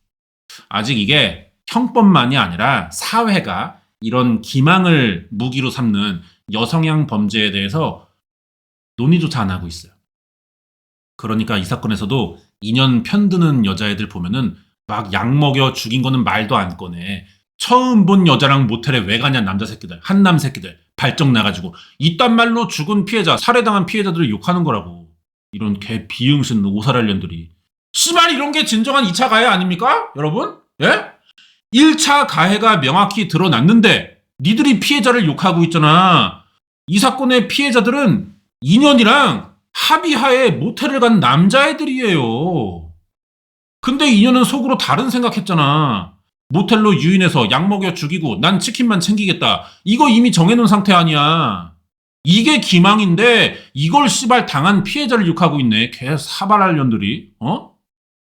아직 이게 형법만이 아니라 사회가 이런 기망을 무기로 삼는 여성향 범죄에 대해서 논의조차 안 하고 있어요. 그러니까 이 사건에서도 인연 편드는 여자애들 보면은 막 약 먹여 죽인 거는 말도 안 꺼내. 처음 본 여자랑 모텔에 왜 가냐 남자 새끼들, 한남 새끼들 발정 나가지고 이딴 말로 죽은 피해자, 살해당한 피해자들을 욕하는 거라고. 이런 개 비응신 오살할년들이. 씨발 이런 게 진정한 2차 가해 아닙니까? 여러분? 예? 1차 가해가 명확히 드러났는데 니들이 피해자를 욕하고 있잖아. 이 사건의 피해자들은 인연이랑 합의하에 모텔을 간 남자애들이에요. 근데 인연은 속으로 다른 생각했잖아. 모텔로 유인해서 약 먹여 죽이고 난 치킨만 챙기겠다. 이거 이미 정해놓은 상태 아니야. 이게 기망인데 이걸 씨발 당한 피해자를 욕하고 있네. 개 사발할년들이.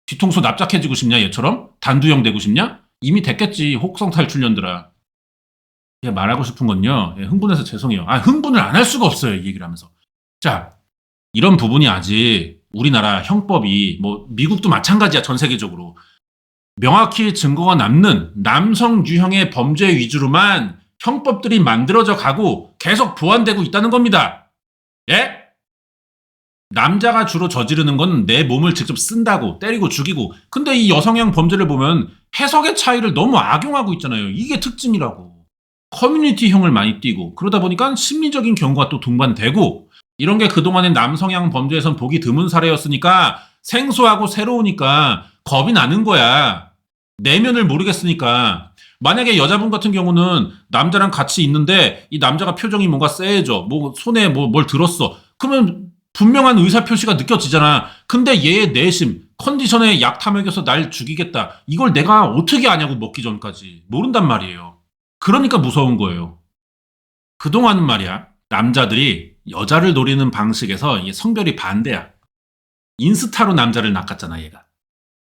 뒤통수 납작해지고 싶냐 얘처럼? 단두형 되고 싶냐? 이미 됐겠지. 혹성 탈출년들아. 말하고 싶은 건요. 흥분해서 죄송해요. 흥분을 안 할 수가 없어요. 이 얘기를 하면서. 자, 이런 부분이 아직 우리나라 형법이 뭐 미국도 마찬가지야. 전 세계적으로. 명확히 증거가 남는 남성 유형의 범죄 위주로만 형법들이 만들어져 가고 계속 보완되고 있다는 겁니다. 예? 남자가 주로 저지르는 건 내 몸을 직접 쓴다고 때리고 죽이고. 근데 이 여성형 범죄를 보면 해석의 차이를 너무 악용하고 있잖아요. 이게 특징이라고. 커뮤니티형을 많이 띠고 그러다 보니까 심리적인 경우가 또 동반되고 이런 게 그동안의 남성향 범죄에선 보기 드문 사례였으니까 생소하고 새로우니까 겁이 나는 거야. 내면을 모르겠으니까. 만약에 여자분 같은 경우는 남자랑 같이 있는데 이 남자가 표정이 뭔가 쎄해져. 뭐 손에 뭐 뭘 들었어. 그러면 분명한 의사표시가 느껴지잖아. 근데 얘의 내심, 컨디션에 약 타먹여서 날 죽이겠다. 이걸 내가 어떻게 아냐고 먹기 전까지. 모른단 말이에요. 그러니까 무서운 거예요. 그동안은 말이야. 남자들이 여자를 노리는 방식에서 이게 성별이 반대야. 인스타로 남자를 낚았잖아, 얘가.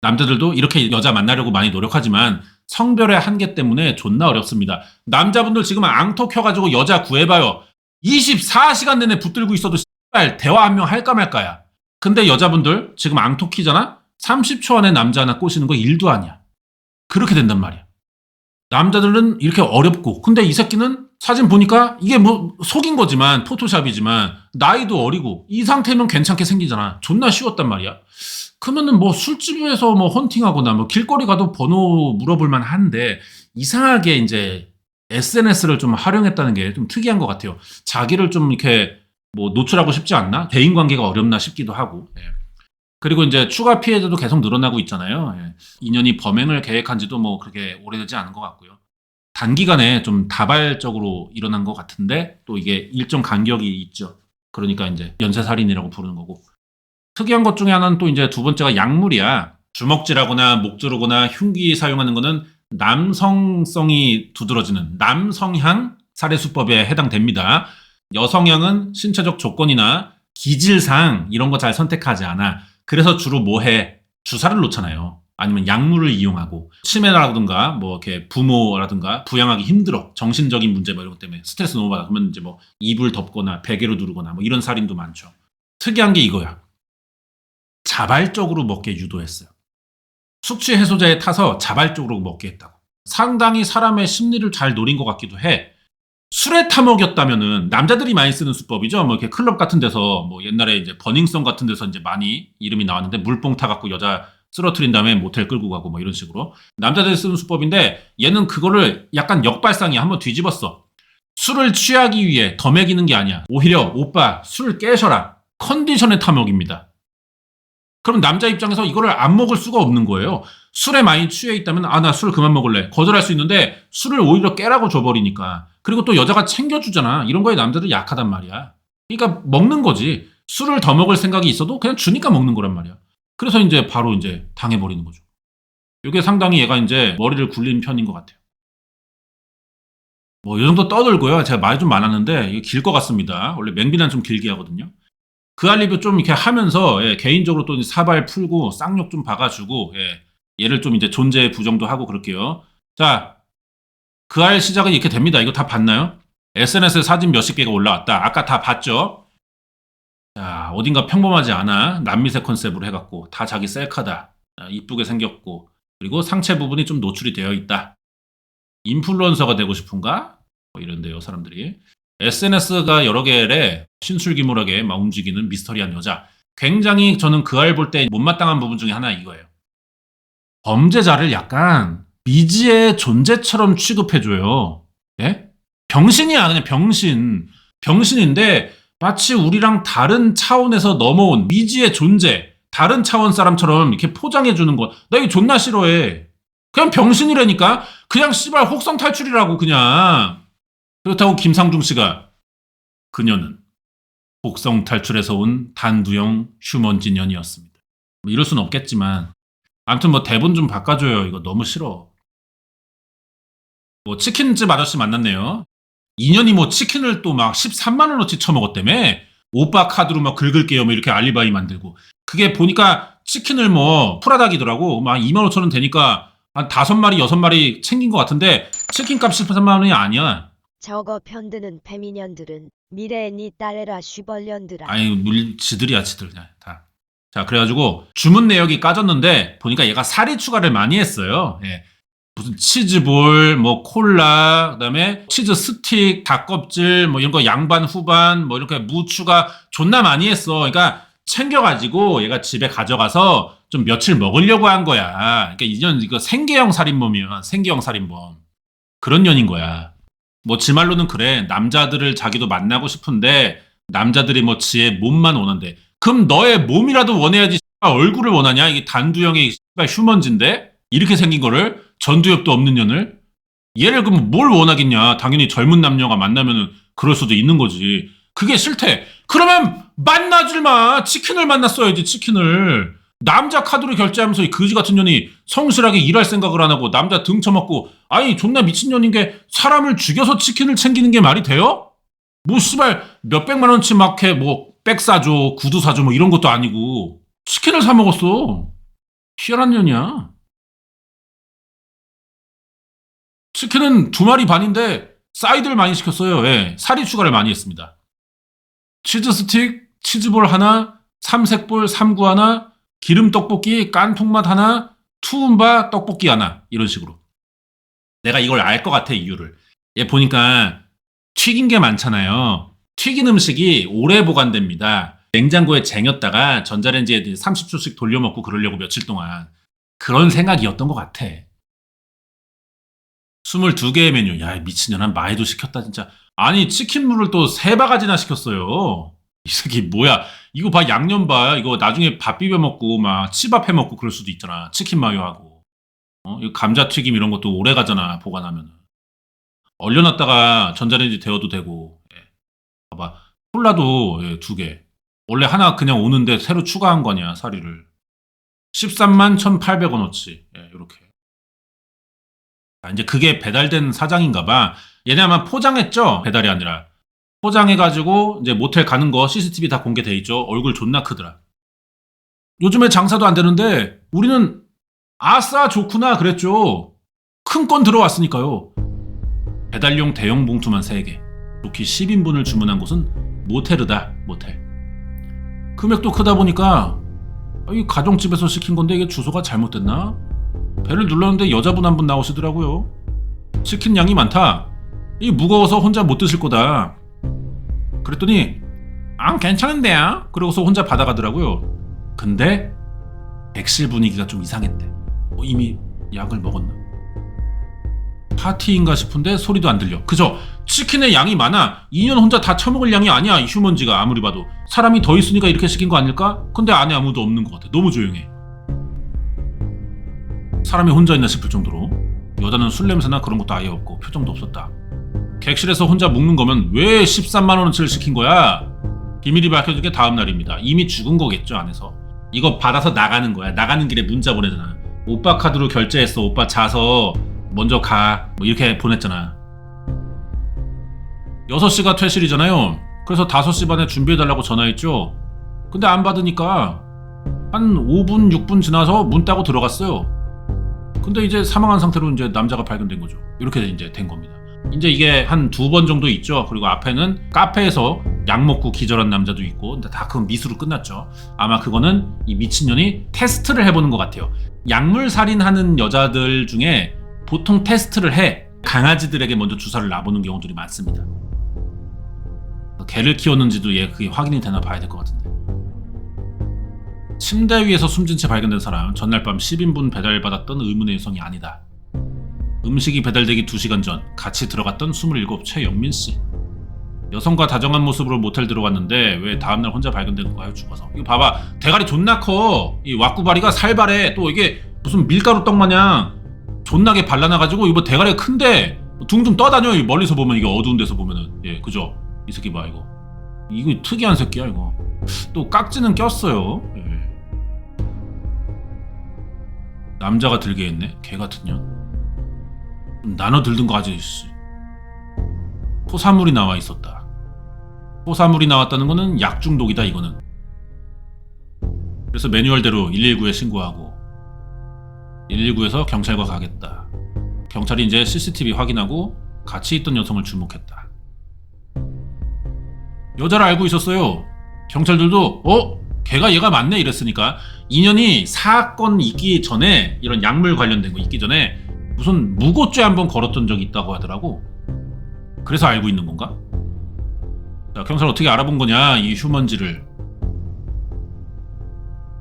남자들도 이렇게 여자 만나려고 많이 노력하지만 성별의 한계 때문에 존나 어렵습니다. 남자분들 지금 앙토 켜가지고 여자 구해봐요. 24시간 내내 붙들고 있어도 씨발 대화 한 명 할까 말까야. 근데 여자분들 지금 앙토 키잖아? 30초 안에 남자 하나 꼬시는 거 일도 아니야. 그렇게 된단 말이야. 남자들은 이렇게 어렵고, 근데 이 새끼는 사진 보니까 이게 뭐 속인 거지만 포토샵이지만 나이도 어리고 이 상태면 괜찮게 생기잖아. 존나 쉬웠단 말이야. 그러면은 뭐 술집에서 뭐 헌팅하거나 뭐 길거리 가도 번호 물어볼 만한데 이상하게 이제 SNS를 좀 활용했다는 게 좀 특이한 것 같아요. 자기를 좀 이렇게 뭐 노출하고 싶지 않나? 대인관계가 어렵나 싶기도 하고. 예. 그리고 이제 추가 피해자도 계속 늘어나고 있잖아요. 예. 인연이 범행을 계획한 지도 뭐 그렇게 오래되지 않은 것 같고요. 단기간에 좀 다발적으로 일어난 것 같은데 또 이게 일정 간격이 있죠. 그러니까 이제 연쇄살인이라고 부르는 거고. 특이한 것 중에 하나는 또 이제 두 번째가 약물이야. 주먹질하거나 목 조르거나 흉기 사용하는 거는 남성성이 두드러지는 남성향 살해수법에 해당됩니다. 여성향은 신체적 조건이나 기질상 이런 거 잘 선택하지 않아. 그래서 주로 뭐 해? 주사를 놓잖아요. 아니면 약물을 이용하고 치매라든가 뭐 이렇게 부모라든가 부양하기 힘들어. 정신적인 문제 뭐 이런 것 때문에 스트레스 너무 받아. 그러면 이제 뭐 이불 덮거나 베개로 누르거나 뭐 이런 살인도 많죠. 특이한 게 이거야. 자발적으로 먹게 유도했어요. 숙취 해소제에 타서 자발적으로 먹게 했다고. 상당히 사람의 심리를 잘 노린 것 같기도 해. 술에 타먹였다면은 남자들이 많이 쓰는 수법이죠. 뭐 이렇게 클럽 같은 데서 뭐 옛날에 이제 버닝썬 같은 데서 이제 많이 이름이 나왔는데 물뽕 타갖고 여자 쓰러트린 다음에 모텔 끌고 가고 뭐 이런 식으로 남자들이 쓰는 수법인데 얘는 그거를 약간 역발상이 한번 뒤집었어. 술을 취하기 위해 더 먹이는 게 아니야. 오히려 오빠 술 깨셔라. 컨디션에 타먹입니다. 그럼 남자 입장에서 이거를 안 먹을 수가 없는 거예요. 술에 많이 취해 있다면 나 술 그만 먹을래. 거절할 수 있는데 술을 오히려 깨라고 줘버리니까. 그리고 또 여자가 챙겨주잖아. 이런 거에 남자들 약하단 말이야. 그러니까 먹는 거지. 술을 더 먹을 생각이 있어도 그냥 주니까 먹는 거란 말이야. 그래서 이제 바로 이제 당해버리는 거죠. 이게 상당히 얘가 이제 머리를 굴린 편인 것 같아요. 뭐 이 정도 떠들고요. 제가 말이 좀 많았는데 이게 길 것 같습니다. 원래 맹비난 좀 길게 하거든요. 그 할 리뷰 좀 이렇게 하면서 개인적으로 또 사발 풀고 쌍욕 좀 박아주고 얘를 좀 이제 존재 부정도 하고 그럴게요. 자, 그 할 시작은 이렇게 됩니다. 이거 다 봤나요? SNS에 사진 몇십 개가 올라왔다. 아까 다 봤죠? 자, 어딘가 평범하지 않아. 남미세 컨셉으로 해갖고 다 자기 셀카다. 이쁘게 생겼고 그리고 상체 부분이 좀 노출이 되어 있다. 인플루언서가 되고 싶은가? 뭐 이런데요, 사람들이. SNS가 여러 개의 신술기물하게 막 움직이는 미스터리한 여자. 굉장히 저는 그 알 볼 때 못마땅한 부분 중에 하나 이거예요. 범죄자를 약간 미지의 존재처럼 취급해줘요. 예? 병신이야, 그냥 병신. 병신인데 마치 우리랑 다른 차원에서 넘어온 미지의 존재, 다른 차원 사람처럼 이렇게 포장해주는 거. 나 이거 존나 싫어해. 그냥 병신이라니까? 그냥 씨발 혹성 탈출이라고 그냥. 그렇다고 김상중 씨가 그녀는 복성 탈출에서 온 단두형 휴먼진연이었습니다. 뭐 이럴 순 없겠지만 아무튼 뭐 대본 좀 바꿔줘요. 이거 너무 싫어. 뭐 치킨집 아저씨 만났네요. 인연이 뭐 치킨을 또 막 13만 원어치 처먹었다며. 오빠 카드로 막 긁을게요. 뭐 이렇게 알리바이 만들고. 그게 보니까 치킨을 뭐 프라닭이더라고. 막 2만 5천 원 되니까 한 5마리 6마리 챙긴 것 같은데 치킨값 13만 원이 아니야. 저거 편드는 페미년들은 미래에 니 딸애라 슈벌년들아. 아니 지들이야 지들 그냥 다. 자 그래가지고 주문 내역이 까졌는데 보니까 얘가 사리 추가를 많이 했어요. 무슨 치즈볼, 뭐 콜라, 그다음에 치즈 스틱, 닭껍질, 뭐 이런 거 양반 후반, 뭐 이렇게 무 추가 존나 많이 했어. 그러니까 챙겨가지고 얘가 집에 가져가서 좀 며칠 먹으려고 한 거야. 그러니까 이년 이거 생계형 살인범이야. 생계형 살인범. 그런 년인 거야. 뭐 지 말로는 그래. 남자들을 자기도 만나고 싶은데 남자들이 뭐 지의 몸만 원한대. 그럼 너의 몸이라도 원해야지 얼굴을 원하냐? 이게 단두형의 휴먼지인데 이렇게 생긴 거를 전두엽도 없는 년을 얘를 그럼 뭘 원하겠냐. 당연히 젊은 남녀가 만나면은 그럴 수도 있는 거지. 그게 싫대. 그러면 만나질 마. 치킨을 만났어야지, 치킨을. 남자 카드로 결제하면서 이 거지 같은 년이 성실하게 일할 생각을 안 하고 남자 등쳐먹고, 아니 존나 미친년인 게 사람을 죽여서 치킨을 챙기는 게 말이 돼요? 뭐 씨발 몇백만 원치 막 해 뭐 백 사줘, 구두 사줘 뭐 이런 것도 아니고 치킨을 사 먹었어. 희한한 년이야. 치킨은 2마리 반인데 사이드를 많이 시켰어요. 예, 사리 추가를 많이 했습니다. 치즈 스틱, 치즈볼 하나, 삼색볼, 삼구 하나, 기름 떡볶이, 깐통맛 하나, 투움바 떡볶이 하나, 이런 식으로. 내가 이걸 알 것 같아, 이유를. 얘 보니까 튀긴 게 많잖아요. 튀긴 음식이 오래 보관됩니다. 냉장고에 쟁였다가 전자레인지에 30초씩 돌려먹고 그러려고 며칠 동안. 그런 생각이었던 것 같아. 22개의 메뉴. 야, 미친년아, 마에도 시켰다, 진짜. 아니, 치킨물을 또 3바가지나 시켰어요. 이 새끼 뭐야. 이거 봐, 양념 봐. 이거 나중에 밥 비벼 먹고 막 치밥 해 먹고 그럴 수도 있잖아. 치킨 마요하고. 이거 감자튀김 이런 것도 오래 가잖아, 보관하면. 얼려놨다가 전자레인지 데워도 되고. 예. 봐봐. 콜라도 2개. 원래 하나 그냥 오는데 새로 추가한 거냐, 사리를. 13만 1,800원어치. 예, 요렇게. 이제 그게 배달된 사장인가 봐. 얘네 아마 포장했죠? 배달이 아니라. 포장해가지고 이제 모텔 가는 거 CCTV 다 공개돼 있죠. 얼굴 존나 크더라. 요즘에 장사도 안 되는데 우리는 아싸 좋구나 그랬죠. 큰 건 들어왔으니까요. 배달용 대형 봉투만 3개. 좋기 10인분을 주문한 곳은 모테르다. 모텔. 금액도 크다 보니까 이 가정집에서 시킨 건데 이게 주소가 잘못됐나? 배를 눌렀는데 여자분 한 분 나오시더라고요. 시킨 양이 많다. 이 무거워서 혼자 못 드실 거다. 그랬더니 괜찮은데요? 그러고서 혼자 받아가더라고요. 근데 객실 분위기가 좀 이상했대. 이미 약을 먹었나? 파티인가 싶은데 소리도 안 들려. 그죠? 치킨의 양이 많아. 2년 혼자 다 처먹을 양이 아니야. 이 휴먼지가 아무리 봐도. 사람이 더 있으니까 이렇게 시킨 거 아닐까? 근데 안에 아무도 없는 것 같아. 너무 조용해. 사람이 혼자 있나 싶을 정도로. 여자는 술 냄새나 그런 것도 아예 없고 표정도 없었다. 객실에서 혼자 묵는 거면 왜 13만 원어치를 시킨 거야? 비밀이 밝혀진 게 다음 날입니다. 이미 죽은 거겠죠, 안에서. 이거 받아서 나가는 거야. 나가는 길에 문자 보내잖아. 오빠 카드로 결제했어. 오빠 자서 먼저 가. 뭐 이렇게 보냈잖아. 6시가 퇴실이잖아요. 그래서 5시 반에 준비해달라고 전화했죠. 근데 안 받으니까 한 5분, 6분 지나서 문 따고 들어갔어요. 근데 이제 사망한 상태로 이제 남자가 발견된 거죠. 이렇게 이제 된 겁니다. 이제 이게 한 2번 정도 있죠. 그리고 앞에는 카페에서 약 먹고 기절한 남자도 있고, 근데 다 그건 미수로 끝났죠. 아마 그거는 이 미친년이 테스트를 해보는 것 같아요. 약물 살인하는 여자들 중에 보통 테스트를 해. 강아지들에게 먼저 주사를 놔보는 경우들이 많습니다. 개를 키웠는지도 얘 그게 확인이 되나 봐야 될 것 같은데. 침대 위에서 숨진 채 발견된 사람, 전날 밤 10인분 배달받았던 의문의 여성이 아니다. 음식이 배달되기 2시간 전 같이 들어갔던 27 최영민씨. 여성과 다정한 모습으로 모텔 들어갔는데 왜 다음날 혼자 발견된 건가요? 죽어서. 이거 봐봐, 대가리 존나 커. 이 왁구바리가 살발해. 또 이게 무슨 밀가루 떡 마냥 존나게 발라놔가지고 이거 대가리가 큰데 둥둥 떠다녀. 멀리서 보면, 이게 어두운 데서 보면은. 예, 그죠? 이 새끼 봐. 이거 특이한 새끼야. 이거 또 깍지는 꼈어요. 예. 남자가 들게 했네. 개 같은 년. 나눠 들든 거 하지. 토사물이 나와 있었다. 토사물이 나왔다는 거는 약 중독이다, 이거는. 그래서 매뉴얼대로 119에 신고하고 119에서 경찰과 가겠다. 경찰이 이제 CCTV 확인하고 같이 있던 여성을 주목했다. 여자를 알고 있었어요. 경찰들도 걔가 얘가 맞네 이랬으니까. 인연이 사건 있기 전에, 이런 약물 관련된 거 있기 전에 무슨 무고죄 한번 걸었던 적이 있다고 하더라고. 그래서 알고 있는 건가? 자, 경찰 어떻게 알아본 거냐, 이 휴먼지를.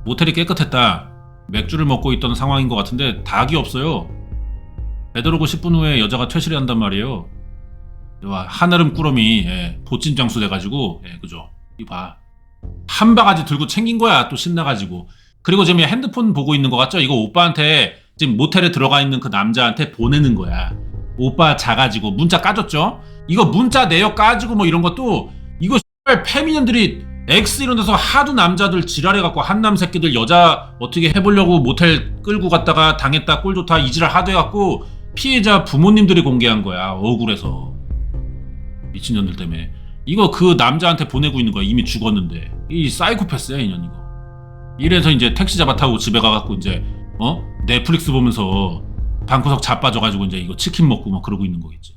모텔이 깨끗했다. 맥주를 먹고 있던 상황인 것 같은데 닭이 없어요. 배달 오고 10분 후에 여자가 퇴실을 한단 말이에요. 한아름 꾸러미, 보찜 장수 돼가지고, 그죠? 이거 봐. 한 바가지 들고 챙긴 거야. 또 신나가지고. 그리고 지금 핸드폰 보고 있는 것 같죠? 이거 오빠한테 지금 모텔에 들어가 있는 그 남자한테 보내는 거야. 오빠 작아지고 문자 까졌죠? 이거 문자 내역 까지고 뭐 이런 것도 이거 페미년들이 X 이런 데서 하도 남자들 지랄해갖고 한남 새끼들 여자 어떻게 해보려고 모텔 끌고 갔다가 당했다 꼴 좋다 이지랄 하도 해갖고 피해자 부모님들이 공개한 거야. 억울해서. 미친년들 때문에. 이거 그 남자한테 보내고 있는 거야. 이미 죽었는데. 이 사이코패스야 이년 이거. 이래서 이제 택시 잡아 타고 집에 가갖고 이제 넷플릭스 보면서 방구석 자빠져가지고 이제 이거 치킨 먹고 막 그러고 있는 거겠지.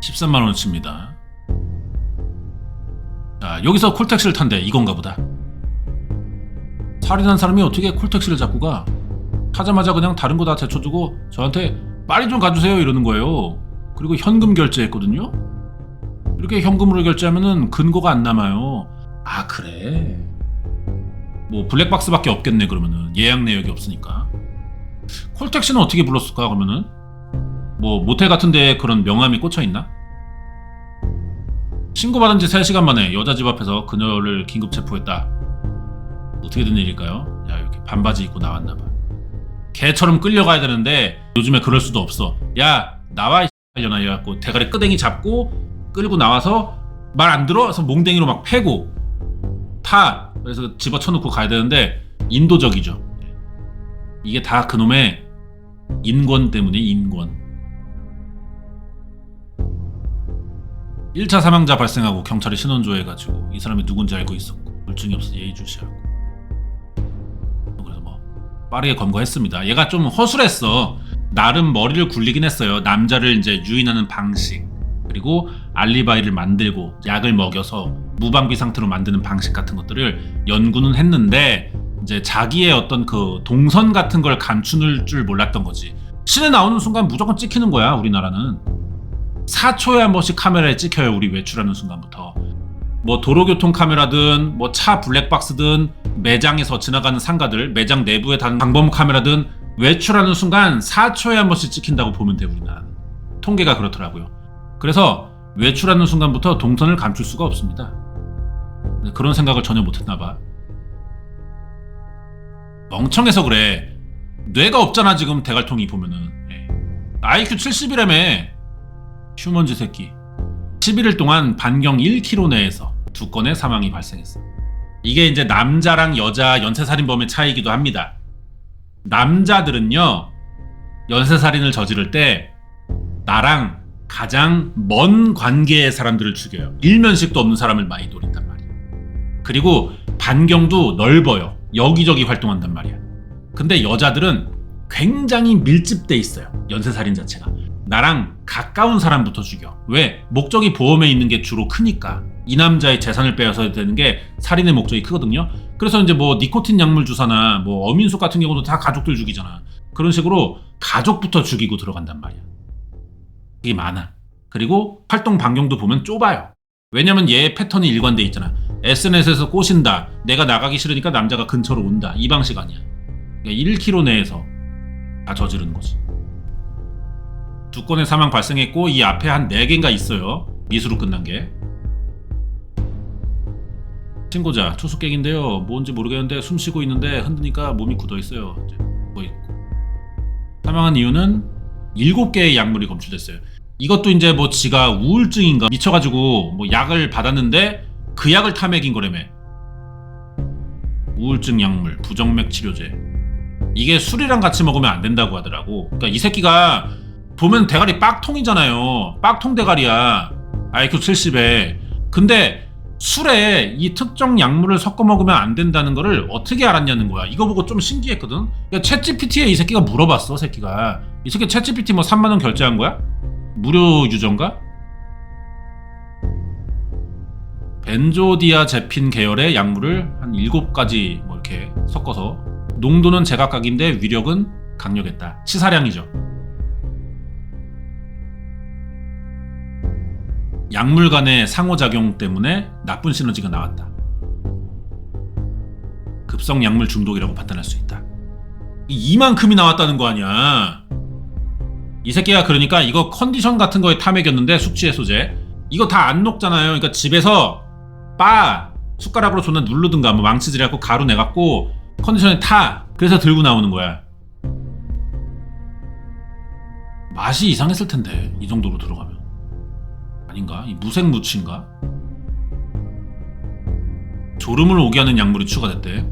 13만원어치입니다. 자, 여기서 콜택시를 탄대. 이건가 보다. 살인한 사람이 어떻게 콜택시를 잡고 가? 타자마자 그냥 다른 거 다 제쳐두고 저한테 빨리 좀 가주세요 이러는 거예요. 그리고 현금 결제했거든요. 이렇게 현금으로 결제하면은 근거가 안 남아요. 아 그래? 뭐 블랙박스밖에 없겠네 그러면은. 예약 내역이 없으니까. 콜택시는 어떻게 불렀을까 그러면은? 뭐 모텔 같은데 그런 명함이 꽂혀있나? 신고받은 지 3시간 만에 여자 집 앞에서 그녀를 긴급 체포했다. 어떻게 된 일일까요? 야 이렇게 반바지 입고 나왔나봐. 개처럼 끌려가야 되는데 요즘에 그럴 수도 없어. 야 나와 이 X년아 이래갖고 대가리 끄댕이 잡고 끌고 나와서 말 안 들어? 그래서 몽댕이로 막 패고 타! 그래서 집어쳐놓고 가야 되는데 인도적이죠. 이게 다 그놈의 인권 때문에 인권. 1차 사망자 발생하고 경찰이 신원 조회해가지고 이 사람이 누군지 알고 있었고 물증이 없어 예의주시하고 그래서 뭐 빠르게 검거했습니다. 얘가 좀 허술했어. 나름 머리를 굴리긴 했어요. 남자를 이제 유인하는 방식 그리고 알리바이를 만들고 약을 먹여서 무방비 상태로 만드는 방식 같은 것들을 연구는 했는데 이제 자기의 어떤 그 동선 같은 걸 감추는 줄 몰랐던 거지. 시내 나오는 순간 무조건 찍히는 거야 우리나라는. 4초에 한 번씩 카메라에 찍혀요. 우리 외출하는 순간부터. 뭐 도로교통 카메라든 뭐 차 블랙박스든 매장에서 지나가는 상가들 매장 내부에 단 방범 카메라든 외출하는 순간 4초에 한 번씩 찍힌다고 보면 돼 우리나라는. 통계가 그렇더라고요. 그래서 외출하는 순간부터 동선을 감출 수가 없습니다. 그런 생각을 전혀 못했나 봐. 멍청해서 그래. 뇌가 없잖아 지금 대갈통이 보면은. IQ 70이라며. 휴먼지 새끼. 11일 동안 반경 1km 내에서 2건의 사망이 발생했어. 이게 이제 남자랑 여자 연쇄살인범의 차이기도 합니다. 남자들은요 연쇄살인을 저지를 때 나랑 가장 먼 관계의 사람들을 죽여요. 일면식도 없는 사람을 많이 노린단 말이야. 그리고 반경도 넓어요. 여기저기 활동한단 말이야. 근데 여자들은 굉장히 밀집돼 있어요. 연쇄살인 자체가. 나랑 가까운 사람부터 죽여. 왜? 목적이 보험에 있는 게 주로 크니까. 이 남자의 재산을 빼앗아야 되는 게 살인의 목적이 크거든요. 그래서 이제 뭐 니코틴 약물 주사나 뭐 어민숙 같은 경우도 다 가족들 죽이잖아. 그런 식으로 가족부터 죽이고 들어간단 말이야. 이게 많아. 그리고 활동 반경도 보면 좁아요. 왜냐면 얘의 패턴이 일관돼 있잖아. SNS에서 꼬신다. 내가 나가기 싫으니까 남자가 근처로 온다. 이 방식 아니야. 그러니까 1km 내에서 다 저지르는 거지. 2건의 사망 발생했고 이 앞에 한 4개인가 있어요. 미수로 끝난 게. 신고자 투숙객인데요. 뭔지 모르겠는데 숨쉬고 있는데 흔드니까 몸이 굳어있어요. 뭐 있고. 사망한 이유는 7개의 약물이 검출됐어요. 이것도 이제 뭐 지가 우울증인가 미쳐가지고 뭐 약을 받았는데 그 약을 타먹인 거라며. 우울증 약물, 부정맥 치료제. 이게 술이랑 같이 먹으면 안 된다고 하더라고. 그러니까 이 새끼가 보면 대가리 빡통이잖아요. 빡통 대가리야. IQ 70에. 근데 술에 이 특정 약물을 섞어 먹으면 안 된다는 거를 어떻게 알았냐는 거야. 이거 보고 좀 신기했거든. 그러니까 챗GPT에 이 새끼가 물어봤어. 새끼가. 이 새끼 챗GPT 뭐 3만 원 결제한 거야? 무료 유저인가? 벤조디아제핀 계열의 약물을 한 7가지 뭐 이렇게 섞어서 농도는 제각각인데 위력은 강력했다. 치사량이죠. 약물 간의 상호작용 때문에 나쁜 시너지가 나왔다. 급성 약물 중독이라고 판단할 수 있다. 이만큼이 나왔다는 거 아니야. 이 새끼가 그러니까 이거 컨디션 같은 거에 탐해겼는데 숙취해소제 이거 다 안 녹잖아요. 그러니까 집에서 빠 숟가락으로 존나 누르든가 뭐 망치질해갖고 가루 내갖고 컨디션에 타. 그래서 들고 나오는 거야. 맛이 이상했을 텐데 이 정도로 들어가면. 아닌가? 이 무색무취인가? 졸음을 오게 하는 약물이 추가됐대.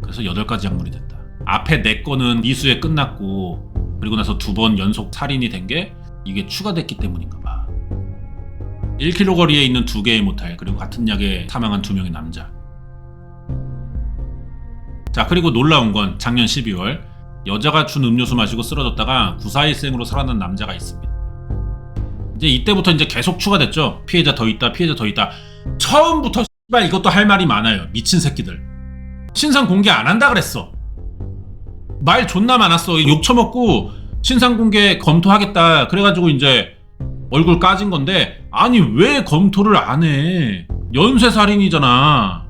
그래서 8가지 약물이 됐다. 앞에 4건은 미수에 끝났고 그리고 나서 2번 연속 살인이 된 게 이게 추가됐기 때문인가 봐. 1km 거리에 있는 2개의 모텔 그리고 같은 약에 사망한 2명의 남자. 자, 그리고 놀라운 건 작년 12월 여자가 준 음료수 마시고 쓰러졌다가 구사일생으로 살아난 남자가 있습니다. 이제 이때부터 이제 계속 추가됐죠. 피해자 더 있다, 피해자 더 있다. 처음부터 씨발 이것도 할 말이 많아요. 미친 새끼들. 신상 공개 안 한다 그랬어. 말 존나 많았어. 욕 처먹고 신상 공개 검토하겠다. 그래가지고 이제 얼굴 까진 건데, 아니 왜 검토를 안 해? 연쇄살인이잖아.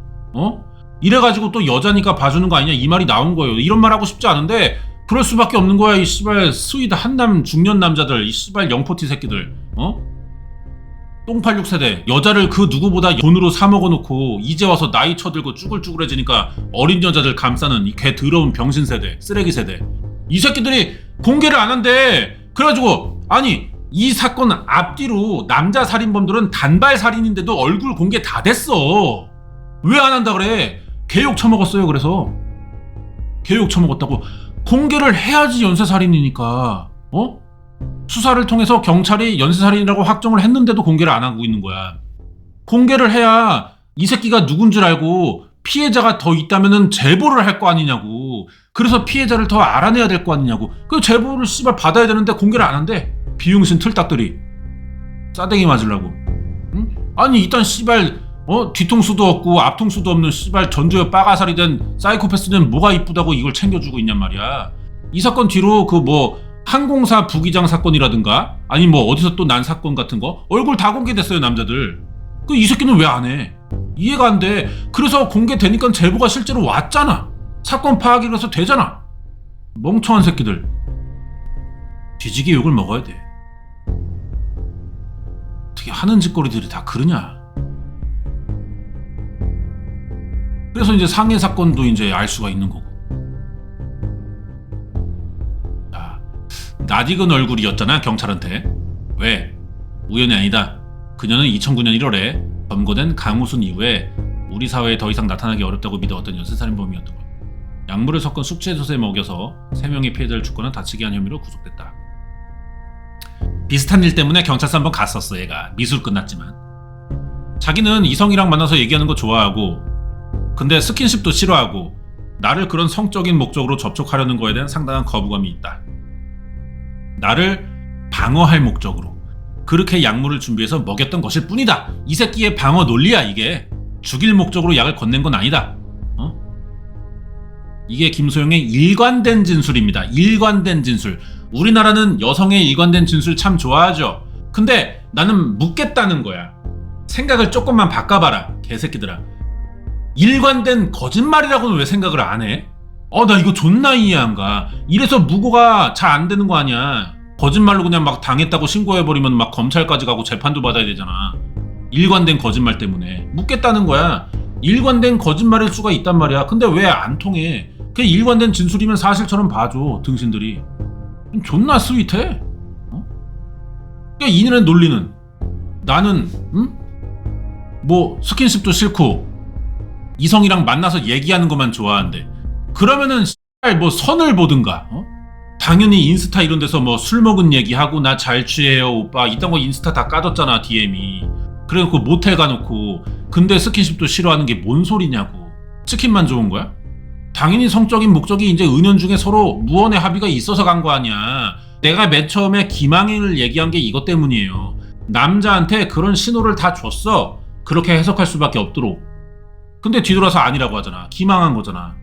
이래가지고 또 여자니까 봐주는 거 아니냐 이 말이 나온 거예요. 이런 말 하고 싶지 않은데 그럴 수밖에 없는 거야. 이 씨발 스윗 한남 중년 남자들, 이 씨발 영포티 새끼들. 똥86 세대. 여자를 그 누구보다 돈으로 사 먹어놓고 이제 와서 나이 쳐들고 쭈글쭈글해지니까 어린 여자들 감싸는 이 개 더러운 병신 세대, 쓰레기 세대. 이 새끼들이 공개를 안 한대. 그래가지고 아니 이 사건 앞뒤로 남자 살인범들은 단발 살인인데도 얼굴 공개 다 됐어. 왜 안 한다 그래? 개욕 처먹었어요. 그래서 개욕 처먹었다고. 공개를 해야지. 연쇄살인이니까. 수사를 통해서 경찰이 연쇄살인이라고 확정을 했는데도 공개를 안 하고 있는 거야. 공개를 해야 이 새끼가 누군 줄 알고 피해자가 더 있다면은 제보를 할 거 아니냐고. 그래서 피해자를 더 알아내야 될 거 아니냐고. 그 제보를 씨발 받아야 되는데 공개를 안 한대. 비용신 틀딱들이. 싸대기 맞으려고. 응? 아니 이딴 씨발 뒤통수도 없고 앞통수도 없는 씨발 전두엽 빠가살이 된 사이코패스는 뭐가 이쁘다고 이걸 챙겨주고 있냔 말이야. 이 사건 뒤로 그 뭐 항공사 부기장 사건이라든가 아니 뭐 어디서 또 난 사건 같은 거 얼굴 다 공개됐어요 남자들. 그 이 새끼는 왜 안 해? 이해가 안 돼. 그래서 공개되니까 제보가 실제로 왔잖아. 사건 파악이 그래서 되잖아. 멍청한 새끼들. 뒤지게 욕을 먹어야 돼. 어떻게 하는 짓거리들이 다 그러냐. 그래서 이제 상해 사건도 이제 알 수가 있는 거고. 자, 낯익은 얼굴이었잖아 경찰한테. 왜? 우연이 아니다. 그녀는 2009년 1월에 검거된 강우순 이후에 우리 사회에 더 이상 나타나기 어렵다고 믿어왔던 연쇄살인범이었던 거야. 약물을 섞은 숙취해소제에 먹여서 3명의 피해자를 죽거나 다치게 한 혐의로 구속됐다. 비슷한 일 때문에 경찰서 한번 갔었어. 얘가 미술 끝났지만 자기는 이성이랑 만나서 얘기하는 거 좋아하고 근데 스킨십도 싫어하고 나를 그런 성적인 목적으로 접촉하려는 거에 대한 상당한 거부감이 있다. 나를 방어할 목적으로 그렇게 약물을 준비해서 먹였던 것일 뿐이다. 이 새끼의 방어 논리야 이게. 죽일 목적으로 약을 건넨 건 아니다. 이게 김소영의 일관된 진술입니다. 일관된 진술. 우리나라는 여성의 일관된 진술 참 좋아하죠. 근데 나는 묻겠다는 거야. 생각을 조금만 바꿔봐라 개새끼들아. 일관된 거짓말이라고는 왜 생각을 안 해? 나 이거 존나 이해 안 가. 이래서 무고가 잘 안 되는 거 아니야. 거짓말로 그냥 막 당했다고 신고해버리면 막 검찰까지 가고 재판도 받아야 되잖아. 일관된 거짓말 때문에. 묻겠다는 거야. 일관된 거짓말일 수가 있단 말이야. 근데 왜 안 통해? 그게 일관된 진술이면 사실처럼 봐줘 등신들이. 존나 스윗해. 그러니까 이년의 논리는 나는 뭐 스킨십도 싫고 이성이랑 만나서 얘기하는 것만 좋아한대. 그러면은 뭐 선을 보든가. 당연히 인스타 이런 데서 뭐 술 먹은 얘기하고 나 잘 취해요 오빠 이딴 거 인스타 다 까졌잖아 DM이. 그래놓고 모텔 가놓고 근데 스킨십도 싫어하는 게 뭔 소리냐고. 치킨만 좋은 거야? 당연히 성적인 목적이 이제 은연중에 서로 무언의 합의가 있어서 간 거 아니야. 내가 맨 처음에 김항인을 얘기한 게 이것 때문이에요. 남자한테 그런 신호를 다 줬어. 그렇게 해석할 수밖에 없도록. 근데 뒤돌아서 아니라고 하잖아. 기망한 거잖아.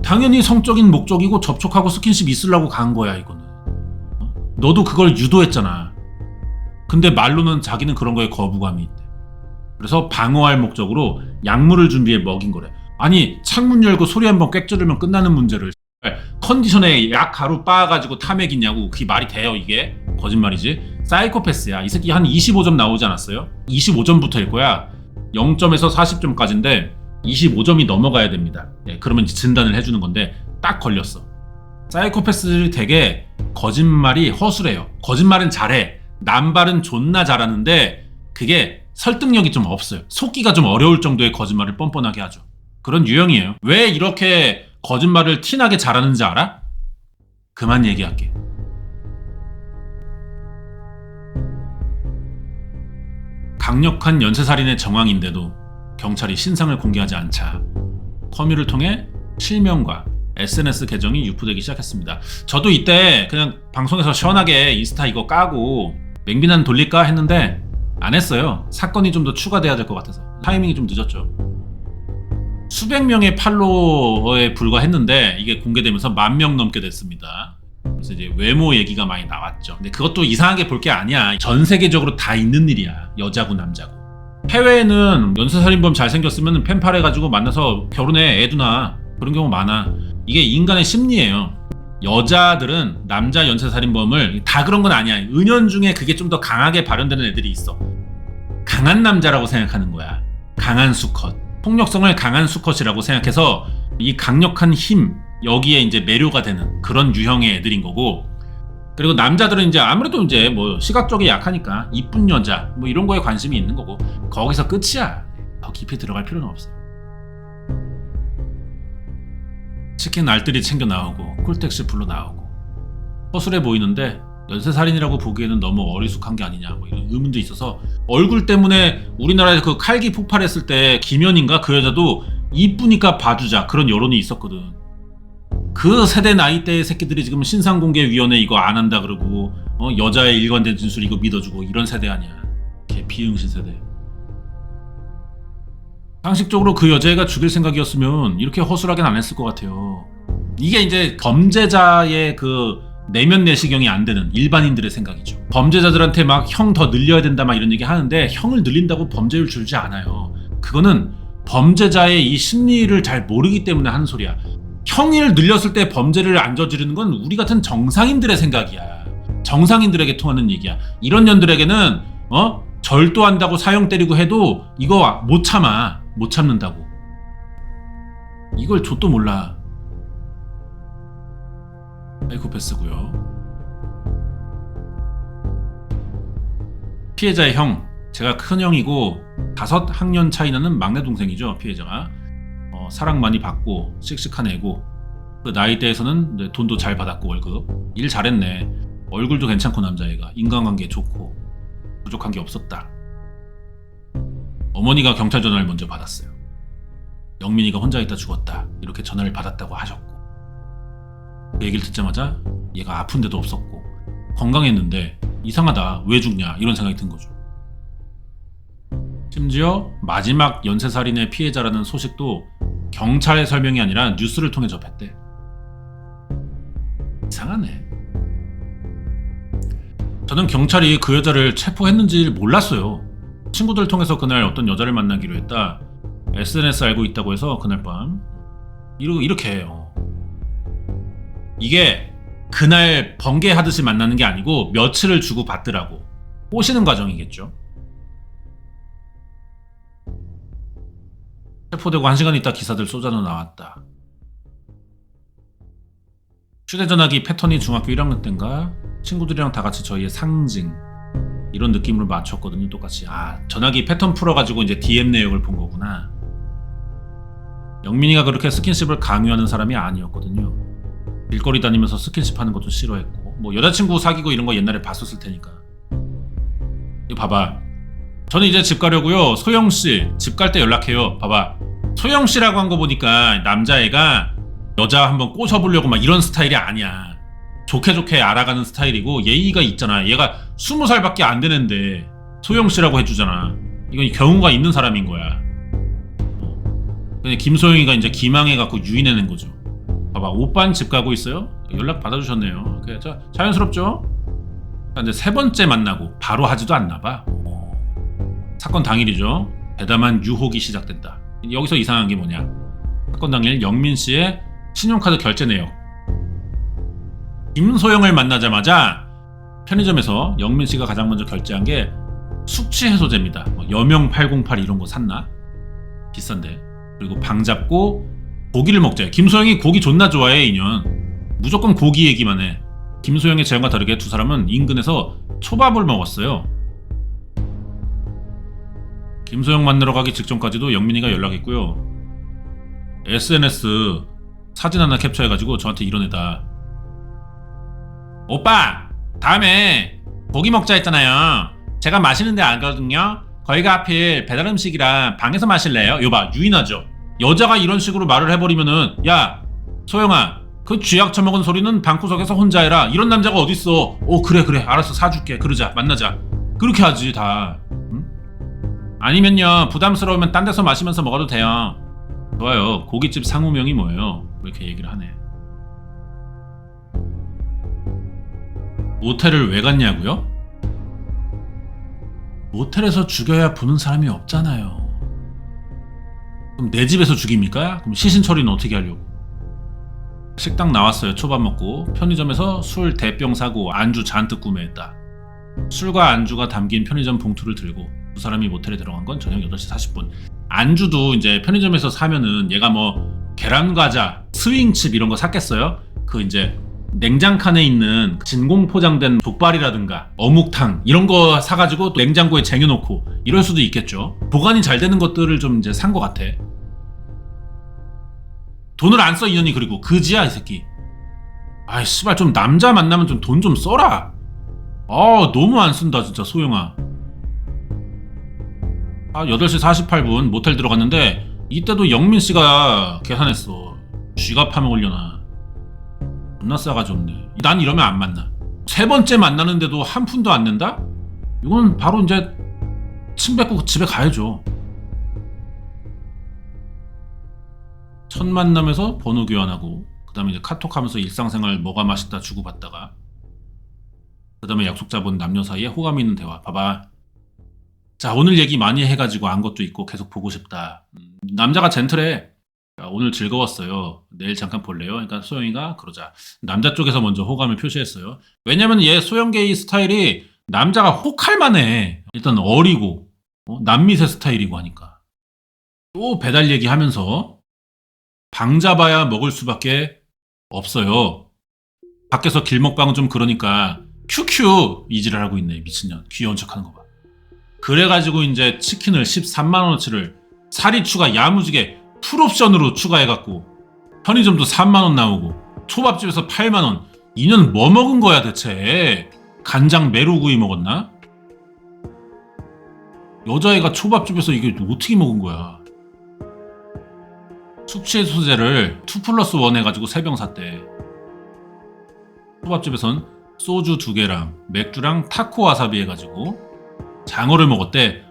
당연히 성적인 목적이고 접촉하고 스킨십 있으려고 간 거야 이거는. 너도 그걸 유도했잖아. 근데 말로는 자기는 그런 거에 거부감이 있대. 그래서 방어할 목적으로 약물을 준비해 먹인 거래. 아니 창문 열고 소리 한번 꽥 지르면 끝나는 문제를 컨디션에 약 가루 빻아가지고 탐액이냐고. 그게 말이 돼요 이게? 거짓말이지. 사이코패스야. 이 새끼 한 25점 나오지 않았어요? 25점부터일 거야. 0점에서 40점까지인데 25점이 넘어가야 됩니다. 그러면 이제 진단을 해주는 건데 딱 걸렸어. 사이코패스들이 되게 거짓말이 허술해요. 거짓말은 잘해. 남발은 존나 잘하는데 그게 설득력이 좀 없어요. 속기가 좀 어려울 정도의 거짓말을 뻔뻔하게 하죠. 그런 유형이에요. 왜 이렇게 거짓말을 티나게 잘하는지 알아? 그만 얘기할게. 강력한 연쇄살인의 정황인데도 경찰이 신상을 공개하지 않자 커뮤를 통해 실명과 SNS 계정이 유포되기 시작했습니다. 저도 이때 그냥 방송에서 시원하게 인스타 이거 까고 맹비난 돌릴까 했는데 안 했어요. 사건이 좀 더 추가돼야 될 것 같아서. 타이밍이 좀 늦었죠. 수백 명의 팔로워에 불과했는데 이게 공개되면서 10,000명 넘게 됐습니다. 그래서 이제 외모 얘기가 많이 나왔죠. 근데 그것도 이상하게 볼 게 아니야. 전 세계적으로 다 있는 일이야. 여자고 남자고. 해외에는 연쇄살인범 잘생겼으면 펜팔해가지고 만나서 결혼해 애도 낳아. 그런 경우 많아. 이게 인간의 심리예요. 여자들은 남자 연쇄살인범을 다 그런 건 아니야. 은연중에 그게 좀 더 강하게 발현되는 애들이 있어. 강한 남자라고 생각하는 거야. 강한 수컷. 폭력성을 강한 수컷이라고 생각해서 이 강력한 힘 여기에 이제 매료가 되는 그런 유형의 애들인 거고, 그리고 남자들은 이제 아무래도 이제 뭐 시각적이 약하니까 이쁜 여자 뭐 이런 거에 관심이 있는 거고 거기서 끝이야. 더 깊이 들어갈 필요는 없어. 치킨 알뜰히 챙겨 나오고 콜택시 불러 나오고 허술해 보이는데 연쇄살인이라고 보기에는 너무 어리숙한 게 아니냐 뭐 이런 의문도 있어서, 얼굴 때문에 우리나라에 그 칼기 폭발했을 때 김연인가 그 여자도 이쁘니까 봐주자 그런 여론이 있었거든. 그 세대 나이대의 새끼들이 지금 신상공개위원회 이거 안 한다 그러고 여자의 일관된 진술 이거 믿어주고 이런 세대 아니야. 개 비응신 세대. 상식적으로 그 여자애가 죽일 생각이었으면 이렇게 허술하게는 안 했을 것 같아요. 이게 이제 범죄자의 그 내면 내시경이 안 되는 일반인들의 생각이죠. 범죄자들한테 막 형 더 늘려야 된다 막 이런 얘기 하는데 형을 늘린다고 범죄율 줄지 않아요. 그거는 범죄자의 이 심리를 잘 모르기 때문에 하는 소리야. 형을 늘렸을 때 범죄를 안 저지르는 건 우리 같은 정상인들의 생각이야. 정상인들에게 통하는 얘기야. 이런 년들에게는 절도한다고 사형 때리고 해도 이거 못 참아. 못 참는다고. 이걸 좆도 몰라. 사이코패스고요. 피해자의 형, 제가 큰형이고 5학년 차이 나는 막내 동생이죠. 피해자가 사랑 많이 받고 씩씩한 애고, 그 나이대에서는 돈도 잘 받았고 월급 일 잘했네. 얼굴도 괜찮고 남자애가 인간관계 좋고 부족한 게 없었다. 어머니가 경찰 전화를 먼저 받았어요. 영민이가 혼자 있다 죽었다 이렇게 전화를 받았다고 하셨고, 그 얘기를 듣자마자 얘가 아픈 데도 없었고 건강했는데 이상하다 왜 죽냐 이런 생각이 든 거죠. 심지어 마지막 연쇄살인의 피해자라는 소식도 경찰의 설명이 아니라 뉴스를 통해 접했대. 이상하네. 저는 경찰이 그 여자를 체포했는지 몰랐어요. 친구들 통해서 그날 어떤 여자를 만나기로 했다. SNS 알고 있다고 해서 그날 밤 이렇게 해요. 이게 그날 번개하듯이 만나는 게 아니고 며칠을 주고 받더라고. 꼬시는 과정이겠죠. 체포되고 1시간 있다 기사들 쏟아져 나왔다. 휴대전화기 패턴이 중학교 1학년 때인가 친구들이랑 다 같이 저희의 상징 이런 느낌으로 맞췄거든요. 똑같이. 전화기 패턴 풀어가지고 이제 DM 내역을 본 거구나. 영민이가 그렇게 스킨십을 강요하는 사람이 아니었거든요. 길거리 다니면서 스킨십 하는 것도 싫어했고 뭐 여자친구 사귀고 이런 거 옛날에 봤었을 테니까. 이거 봐봐. 저는 이제 집 가려고요. 소영씨 집 갈 때 연락해요. 봐봐. 소영씨라고 한 거 보니까 남자애가 여자 한번 꼬셔보려고 막 이런 스타일이 아니야. 좋게 알아가는 스타일이고 예의가 있잖아. 얘가 20살밖에 안 되는데 소영씨라고 해주잖아. 이건 경우가 있는 사람인 거야. 근데 김소영이가 이제 기망해갖고 유인해낸 거죠. 봐봐. 오빠는 집 가고 있어요? 연락 받아주셨네요. 그래, 자연스럽죠? 근데 3번째 만나고 바로 하지도 않나 봐. 사건 당일이죠. 대담한 유혹이 시작된다. 여기서 이상한 게 뭐냐. 사건 당일 영민씨의 신용카드 결제 내역. 김소영을 만나자마자 편의점에서 영민씨가 가장 먼저 결제한 게 숙취해소제입니다. 여명 808 이런 거 샀나? 비싼데. 그리고 방 잡고 고기를 먹자. 김소영이 고기 존나 좋아해 인연. 무조건 고기 얘기만 해. 김소영의 제안과 다르게 두 사람은 인근에서 초밥을 먹었어요. 김소영 만나러 가기 직전까지도 영민이가 연락했고요. SNS 사진 하나 캡처해가지고 저한테 이런 애다. 오빠! 다음에 고기 먹자 했잖아요. 제가 마시는 데 알거든요. 거기가 하필 배달 음식이라 방에서 마실래요? 여봐, 유인하죠. 여자가 이런 식으로 말을 해버리면은 야, 소영아, 그 쥐약 처먹은 소리는 방구석에서 혼자 해라. 이런 남자가 어딨어. 그래 알았어, 사줄게. 그러자, 만나자. 그렇게 하지 다. 응? 아니면요, 부담스러우면 딴 데서 마시면서 먹어도 돼요. 좋아요. 고깃집 상호명이 뭐예요? 이렇게 얘기를 하네. 모텔을 왜 갔냐고요? 모텔에서 죽여야 보는 사람이 없잖아요. 그럼 내 집에서 죽입니까? 그럼 시신 처리는 어떻게 하려고? 식당 나왔어요. 초밥 먹고 편의점에서 술 대병 사고 안주 잔뜩 구매했다. 술과 안주가 담긴 편의점 봉투를 들고 두 사람이 모텔에 들어간 건 저녁 8시 40분. 안주도 이제 편의점에서 사면은 얘가 뭐 계란과자, 스윙칩 이런 거 샀겠어요? 그 이제 냉장칸에 있는 진공 포장된 족발이라든가 어묵탕 이런 거 사가지고 또 냉장고에 쟁여놓고 이럴 수도 있겠죠. 보관이 잘 되는 것들을 좀 이제 산 것 같아. 돈을 안 써 이년이. 그리고 그지야 이 새끼. 아이 씨발, 좀 남자 만나면 좀 돈 좀 써라. 너무 안 쓴다 진짜 소영아. 8시 48분 모텔 들어갔는데 이때도 영민씨가 계산했어. 쥐가 파먹으려나. 존나 싸가지 없네. 난 이러면 안 만나. 세 번째 만나는데도 한 푼도 안 낸다? 이건 바로 이제 침 뱉고 집에 가야죠. 첫 만남에서 번호 교환하고 그 다음에 이제 카톡하면서 일상생활 뭐가 맛있다 주고받다가 그 다음에 약속 잡은 남녀 사이에 호감이 있는 대화. 봐봐. 자, 오늘 얘기 많이 해가지고 안 것도 있고 계속 보고 싶다. 남자가 젠틀해. 야, 오늘 즐거웠어요. 내일 잠깐 볼래요? 그러니까 소영이가 그러자. 남자 쪽에서 먼저 호감을 표시했어요. 왜냐면 얘 소영게이 스타일이 남자가 혹할만해. 일단 어리고 남미세 스타일이고 하니까. 또 배달 얘기하면서 방 잡아야 먹을 수밖에 없어요. 밖에서 길먹방 좀 그러니까 큐큐 이지랄 하고 있네. 미친년. 귀여운 척하는 거 봐. 그래가지고 이제 치킨을 13만원어치를 사리 추가 야무지게 풀옵션으로 추가해갖고 편의점도 3만원 나오고 초밥집에서 8만원. 2년 뭐 먹은 거야 대체? 간장 메루구이 먹었나? 여자애가 초밥집에서 이게 어떻게 먹은 거야? 숙취해소제를 2+1 해가지고 3병 샀대. 초밥집에선 소주 2개랑 맥주랑 타코 와사비 해가지고 장어를 먹었대.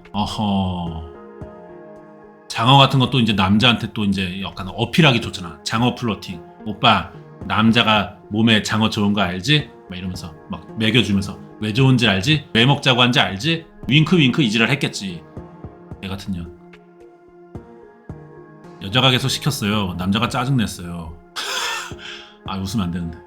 장어 같은 것도 이제 남자한테 또 이제 약간 어필하기 좋잖아. 장어 플러팅. 오빠, 남자가 몸에 장어 좋은 거 알지? 막 이러면서 막 먹여주면서 왜 좋은지 알지? 왜 먹자고 한지 알지? 윙크 윙크 이지랄 했겠지. 애 같은 년. 여자가 계속 시켰어요. 남자가 짜증냈어요. 웃으면 안 되는데.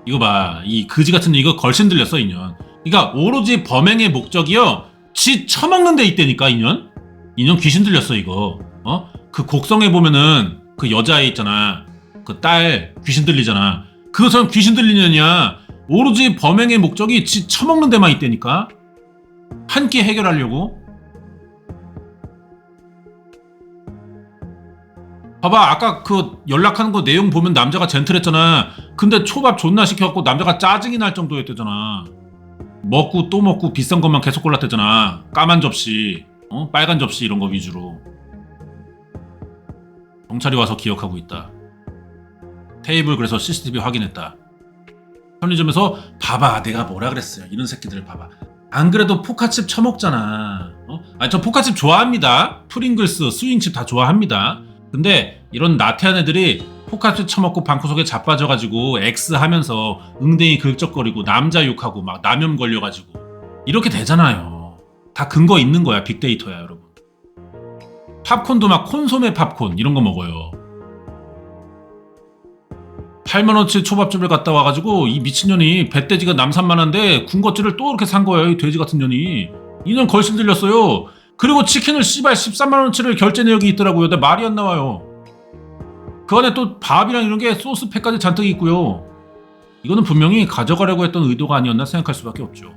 이거 봐. 이 그지 같은 년 이거 걸신 들렸어, 이년. 그러니까 오로지 범행의 목적이요. 지 처먹는 데 있다니까, 이년. 이년 귀신 들렸어, 이거. 그 곡성에 보면은 그 여자애 있잖아. 그 딸 귀신 들리잖아. 그것은 귀신 들리는 년이야. 오로지 범행의 목적이 지 처먹는 데만 있다니까. 한 끼 해결하려고. 봐봐, 아까 그 연락하는 거 내용 보면 남자가 젠틀했잖아. 근데 초밥 존나 시켜갖고 남자가 짜증이 날 정도였대잖아. 먹고 또 먹고 비싼 것만 계속 골랐대잖아. 까만 접시, 빨간 접시 이런 거 위주로. 경찰이 와서 기억하고 있다. 테이블 그래서 CCTV 확인했다. 편의점에서 봐봐, 내가 뭐라 그랬어요. 이런 새끼들 봐봐. 안 그래도 포카칩 처먹잖아. 저 포카칩 좋아합니다. 프링글스, 스윙칩 다 좋아합니다. 근데 이런 나태한 애들이 포카칩 처먹고 방구석에 자빠져가지고 X 하면서 응댕이 긁적거리고 남자 욕하고 막 남염 걸려가지고 이렇게 되잖아요. 다 근거 있는 거야. 빅데이터야 여러분. 팝콘도 막 콘소메 팝콘 이런 거 먹어요. 8만원치 초밥집을 갔다 와가지고 이 미친년이 배돼지가 남산만한데 군것질을 또 이렇게 산 거예요. 이 돼지 같은 년이. 이년 걸신 들렸어요. 그리고 치킨을 씨발 13만원치를 결제 내역이 있더라고요. 근데 말이 안 나와요. 그 안에 또 밥이랑 이런 게 소스팩까지 잔뜩 있고요. 이거는 분명히 가져가려고 했던 의도가 아니었나 생각할 수밖에 없죠.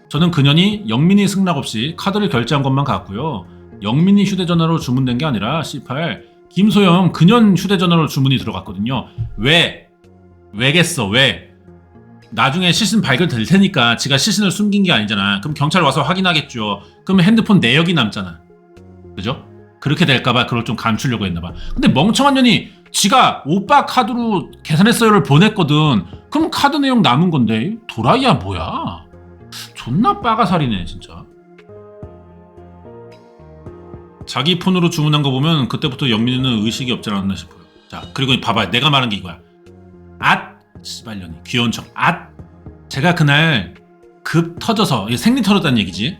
저는 그년이 영민이 승낙 없이 카드를 결제한 것만 같고요. 영민이 휴대전화로 주문된 게 아니라 C8 김소영 그년 휴대전화로 주문이 들어갔거든요. 왜겠어? 왜? 나중에 시신 발견될 테니까 지가 시신을 숨긴 게 아니잖아. 그럼 경찰 와서 확인하겠죠. 그러면 핸드폰 내역이 남잖아. 그죠? 그렇게 될까봐 그걸 좀 감추려고 했나봐. 근데 멍청한 년이 지가 오빠 카드로 계산했어요를 보냈거든. 그럼 카드 내용 남은 건데 도라이야 뭐야? 존나 빠가살이네 진짜. 자기 폰으로 주문한 거 보면 그때부터 영민이는 의식이 없지 않았나 싶어요. 자 그리고 봐봐 내가 말한 게 이거야. 씨발년이 귀여운 척. 제가 그날 급 터져서 생리 터졌다는 얘기지.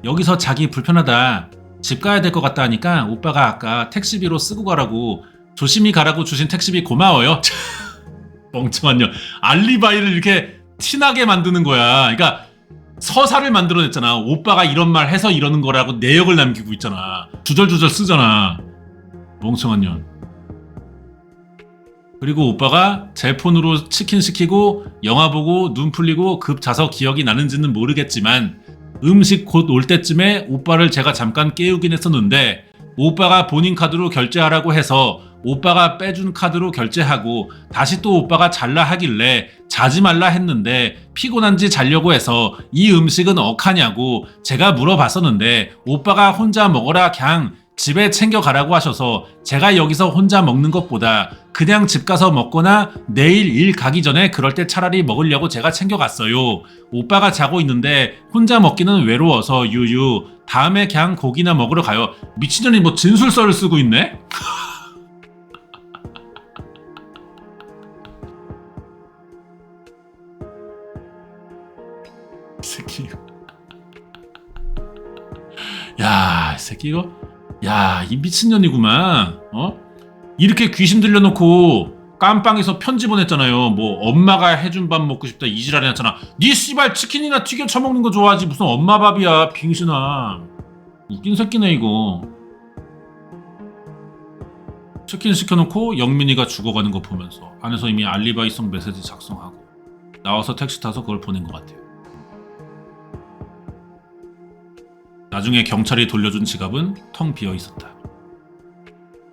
여기서 자기 불편하다 집 가야 될 것 같다 하니까 오빠가 아까 택시비로 쓰고 가라고 조심히 가라고 주신 택시비 고마워요. 멍청한 년. 알리바이를 이렇게 티나게 만드는 거야. 그러니까 서사를 만들어냈잖아. 오빠가 이런 말 해서 이러는 거라고 내역을 남기고 있잖아. 주절주절 쓰잖아. 멍청한 년. 그리고 오빠가 제 폰으로 치킨 시키고 영화 보고 눈 풀리고 급 자서 기억이 나는지는 모르겠지만 음식 곧 올 때쯤에 오빠를 제가 잠깐 깨우긴 했었는데 오빠가 본인 카드로 결제하라고 해서 오빠가 빼준 카드로 결제하고 다시 또 오빠가 잘라 하길래 자지 말라 했는데 피곤한지 자려고 해서 이 음식은 억하냐고 제가 물어봤었는데 오빠가 혼자 먹어라 그냥 집에 챙겨가라고 하셔서 제가 여기서 혼자 먹는 것보다 그냥 집 가서 먹거나 내일 일 가기 전에 그럴 때 차라리 먹으려고 제가 챙겨갔어요. 오빠가 자고 있는데 혼자 먹기는 외로워서 유유. 다음에 그냥 고기나 먹으러 가요. 미친년이 뭐 진술서를 쓰고 있네? 이 새끼. 야, 이 새끼 이거. 야, 이 미친년이구만. 이렇게 귀신 들려놓고 깜빵에서 편지 보냈잖아요. 뭐 엄마가 해준 밥 먹고 싶다 이지랄 해놨잖아. 니 씨발 치킨이나 튀겨 처먹는 거 좋아하지 무슨 엄마 밥이야 빙신아. 웃긴 새끼네 이거. 치킨 시켜놓고 영민이가 죽어가는 거 보면서 안에서 이미 알리바이성 메시지 작성하고 나와서 택시 타서 그걸 보낸 것 같아요. 나중에 경찰이 돌려준 지갑은 텅 비어 있었다.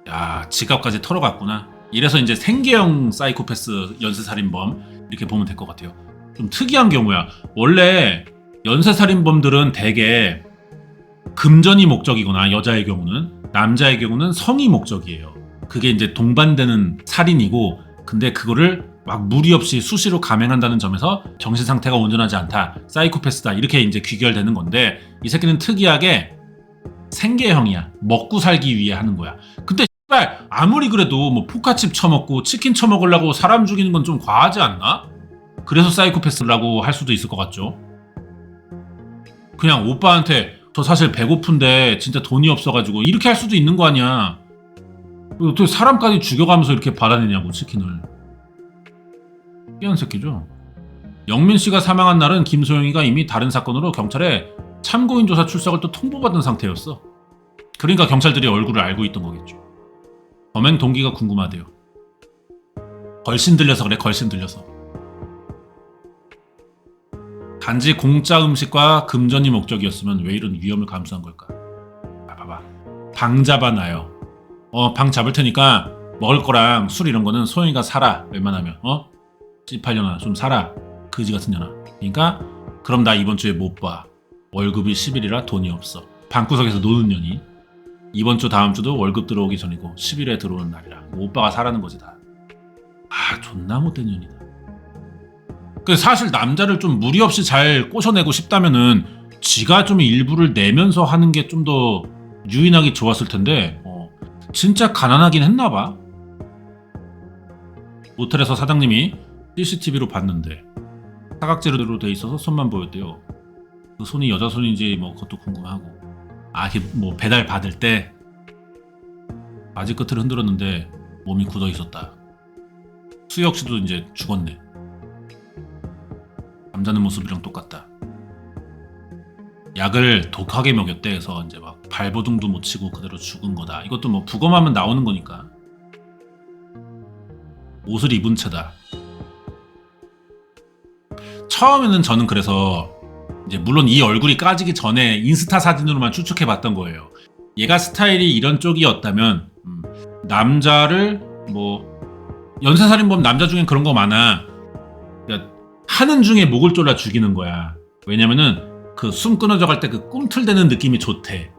야, 지갑까지 털어갔구나. 이래서 이제 생계형 사이코패스 연쇄살인범 이렇게 보면 될 것 같아요. 좀 특이한 경우야. 원래 연쇄살인범들은 대개 금전이 목적이거나 여자의 경우는, 남자의 경우는 성이 목적이에요. 그게 이제 동반되는 살인이고, 근데 그거를 막 무리 없이 수시로 감행한다는 점에서 정신 상태가 온전하지 않다, 사이코패스다 이렇게 이제 귀결되는 건데, 이 새끼는 특이하게 생계형이야. 먹고 살기 위해 하는 거야. 근데 씨발 아무리 그래도 뭐 포카칩 처먹고 치킨 처먹으려고 사람 죽이는 건 좀 과하지 않나? 그래서 사이코패스라고 할 수도 있을 것 같죠. 그냥 오빠한테 저 사실 배고픈데 진짜 돈이 없어가지고 이렇게 할 수도 있는 거 아니야. 어떻게 사람까지 죽여가면서 이렇게 받아내냐고 치킨을. 끼한 새끼죠. 영민 씨가 사망한 날은 김소영이가 이미 다른 사건으로 경찰에 참고인 조사 출석을 또 통보받은 상태였어. 그러니까 경찰들이 얼굴을 알고 있던 거겠죠. 범행 동기가 궁금하대요. 걸신 들려서 그래, 걸신 들려서. 단지 공짜 음식과 금전이 목적이었으면 왜 이런 위험을 감수한 걸까? 봐봐. 방 잡아놔요. 방 잡을 테니까 먹을 거랑 술 이런 거는 소영이가 사라. 웬만하면. 찌팔려나 좀 사라. 그지 같은 년아. 그러니까 그럼 나 이번 주에 못 봐. 월급이 10일이라 돈이 없어. 방구석에서 노는 년이. 이번 주 다음 주도 월급 들어오기 전이고 10일에 들어오는 날이라. 오빠가 사라는 거지 다. 존나 못된 년이다. 사실 남자를 좀 무리 없이 잘 꼬셔내고 싶다면은 지가 좀 일부를 내면서 하는 게 좀 더 유인하기 좋았을 텐데 진짜 가난하긴 했나 봐. 모텔에서 사장님이 CCTV로 봤는데 사각지로 돼 있어서 손만 보였대요. 그 손이 여자 손인지 뭐 그것도 궁금하고. 이게 뭐 배달 받을 때 바지 끝을 흔들었는데 몸이 굳어 있었다. 수혁 씨도 이제 죽었네. 잠자는 모습이랑 똑같다. 약을 독하게 먹였대 해서 이제 막 발버둥도 못 치고 그대로 죽은 거다. 이것도 뭐 부검하면 나오는 거니까. 옷을 입은 채다. 처음에는 저는 그래서 이제 물론 이 얼굴이 까지기 전에 인스타 사진으로만 추측해봤던 거예요. 얘가 스타일이 이런 쪽이었다면 남자를 뭐 연쇄살인범 남자 중엔 그런 거 많아. 그러니까 하는 중에 목을 졸라 죽이는 거야. 왜냐면은 그 숨 끊어져 갈 때 그 꿈틀대는 느낌이 좋대.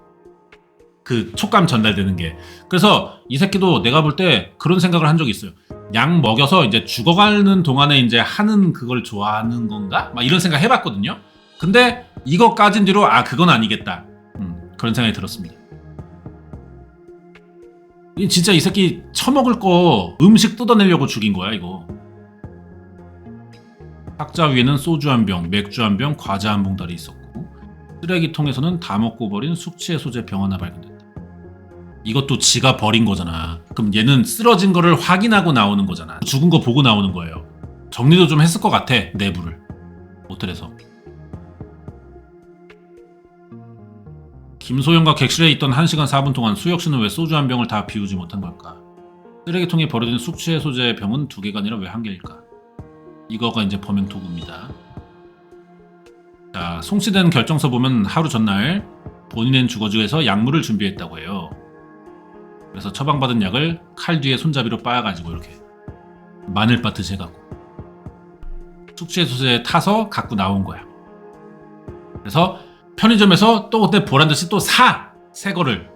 그 촉감 전달되는 게. 그래서 이 새끼도 내가 볼 때 그런 생각을 한 적이 있어요. 약 먹여서 이제 죽어가는 동안에 이제 하는 그걸 좋아하는 건가? 막 이런 생각 해봤거든요. 근데 이거 까진 뒤로 그건 아니겠다. 그런 생각이 들었습니다. 진짜 이 새끼 처먹을 거 음식 뜯어내려고 죽인 거야 이거. 탁자 위에는 소주 한 병, 맥주 한 병, 과자 한 봉다리 있었고 쓰레기통에서는 다 먹고 버린 숙취해소제 병 하나 발견됐다. 이것도 지가 버린 거잖아. 그럼 얘는 쓰러진 거를 확인하고 나오는 거잖아. 죽은 거 보고 나오는 거예요. 정리도 좀 했을 것 같아. 내부를. 모텔에서. 김소영과 객실에 있던 1시간 4분 동안 수혁 씨는 왜 소주 한 병을 다 비우지 못한 걸까? 쓰레기통에 버려진 숙취해소제 병은 2개가 아니라 왜 1개일까? 이거가 이제 범행 도구입니다. 자, 송치된 결정서 보면 하루 전날 본인은 주거지에서 약물을 준비했다고 해요. 그래서 처방받은 약을 칼 뒤에 손잡이로 빻아가지고 이렇게 마늘밭듯이 해갖고 숙취해소제에 타서 갖고 나온 거야. 그래서 편의점에서 또 그때 보란듯이 또 사! 새 거를.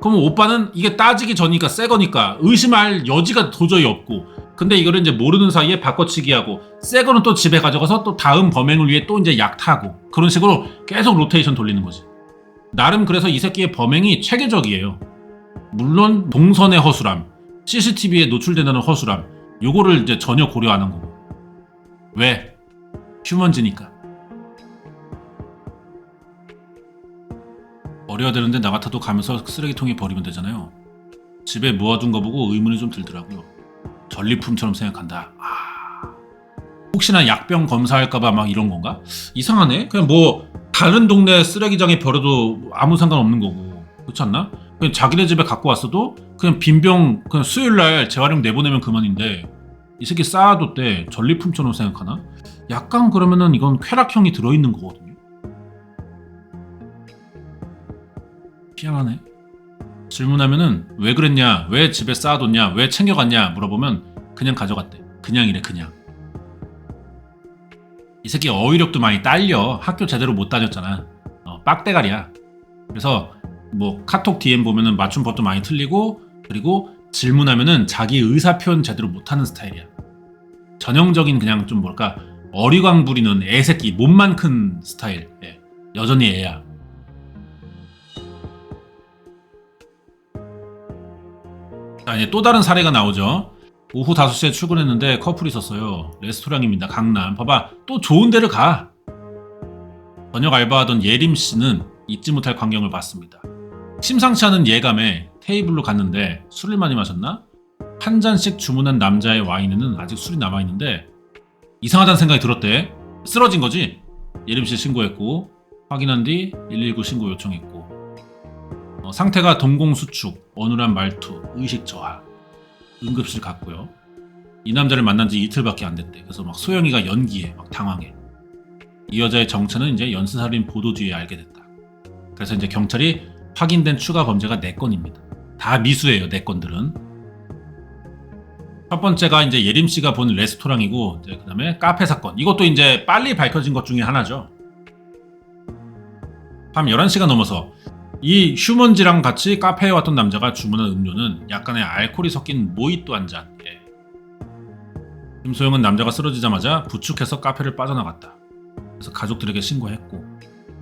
그러면 오빠는 이게 따지기 전이니까 새 거니까 의심할 여지가 도저히 없고, 근데 이거를 이제 모르는 사이에 바꿔치기 하고 새 거는 또 집에 가져가서 또 다음 범행을 위해 또 이제 약 타고 그런 식으로 계속 로테이션 돌리는 거지. 나름 그래서 이 새끼의 범행이 체계적이에요. 물론 동선의 허술함, CCTV에 노출된다는 허술함, 요거를 이제 전혀 고려 안 한 거고. 왜? 휴먼지니까. 버려야 되는데 나 같아도 가면서 쓰레기통에 버리면 되잖아요. 집에 모아둔 거 보고 의문이 좀 들더라고요. 전리품처럼 생각한다. 혹시나 약병 검사할까봐 막 이런 건가? 이상하네. 그냥 뭐 다른 동네 쓰레기장에 버려도 아무 상관없는 거고. 그렇지 않나? 그냥 자기네 집에 갖고 왔어도 그냥 빈병 그냥 수요일날 재활용 내보내면 그만인데 이 새끼 쌓아뒀대. 전리품처럼 생각하나? 약간 그러면은 이건 쾌락형이 들어있는 거거든요. 희한하네. 질문하면은 왜 그랬냐, 왜 집에 쌓아뒀냐, 왜 챙겨갔냐 물어보면 그냥 가져갔대. 그냥 이래 그냥. 이 새끼 어휘력도 많이 딸려. 학교 제대로 못 다녔잖아. 빡대가리야. 그래서 뭐 카톡 DM 보면은 맞춤법도 많이 틀리고, 그리고 질문하면은 자기 의사 표현 제대로 못하는 스타일이야. 전형적인 그냥 좀 뭘까 어리광 부리는 애새끼, 몸만 큰 스타일. 예. 여전히 애야. 자, 이제 또 다른 사례가 나오죠. 오후 5시에 출근했는데 커플이 있었어요. 레스토랑입니다. 강남. 봐봐. 또 좋은 데를 가. 저녁 알바하던 예림 씨는 잊지 못할 광경을 봤습니다. 심상치 않은 예감에 테이블로 갔는데 술을 많이 마셨나? 한 잔씩 주문한 남자의 와인에는 아직 술이 남아있는데 이상하다는 생각이 들었대. 쓰러진 거지? 예림 씨 신고했고, 확인한 뒤 119 신고 요청했고, 상태가 동공수축, 어눌한 말투, 의식 저하, 응급실 갔고요. 이 남자를 만난 지 이틀밖에 안 됐대. 그래서 막 소영이가 연기해, 막 당황해. 이 여자의 정체는 이제 연쇄살인 보도 뒤에 알게 됐다. 그래서 이제 경찰이 확인된 추가 범죄가 4건입니다. 다 미수예요, 4건들은. 첫 번째가 이제 예림 씨가 본 레스토랑이고, 이제 그다음에 카페 사건. 이것도 이제 빨리 밝혀진 것 중에 하나죠. 밤 11시가 넘어서 이 휴먼지랑 같이 카페에 왔던 남자가 주문한 음료는 약간의 알코올이 섞인 모히또 한 잔. 예. 김소영은 남자가 쓰러지자마자 부축해서 카페를 빠져나갔다. 그래서 가족들에게 신고했고,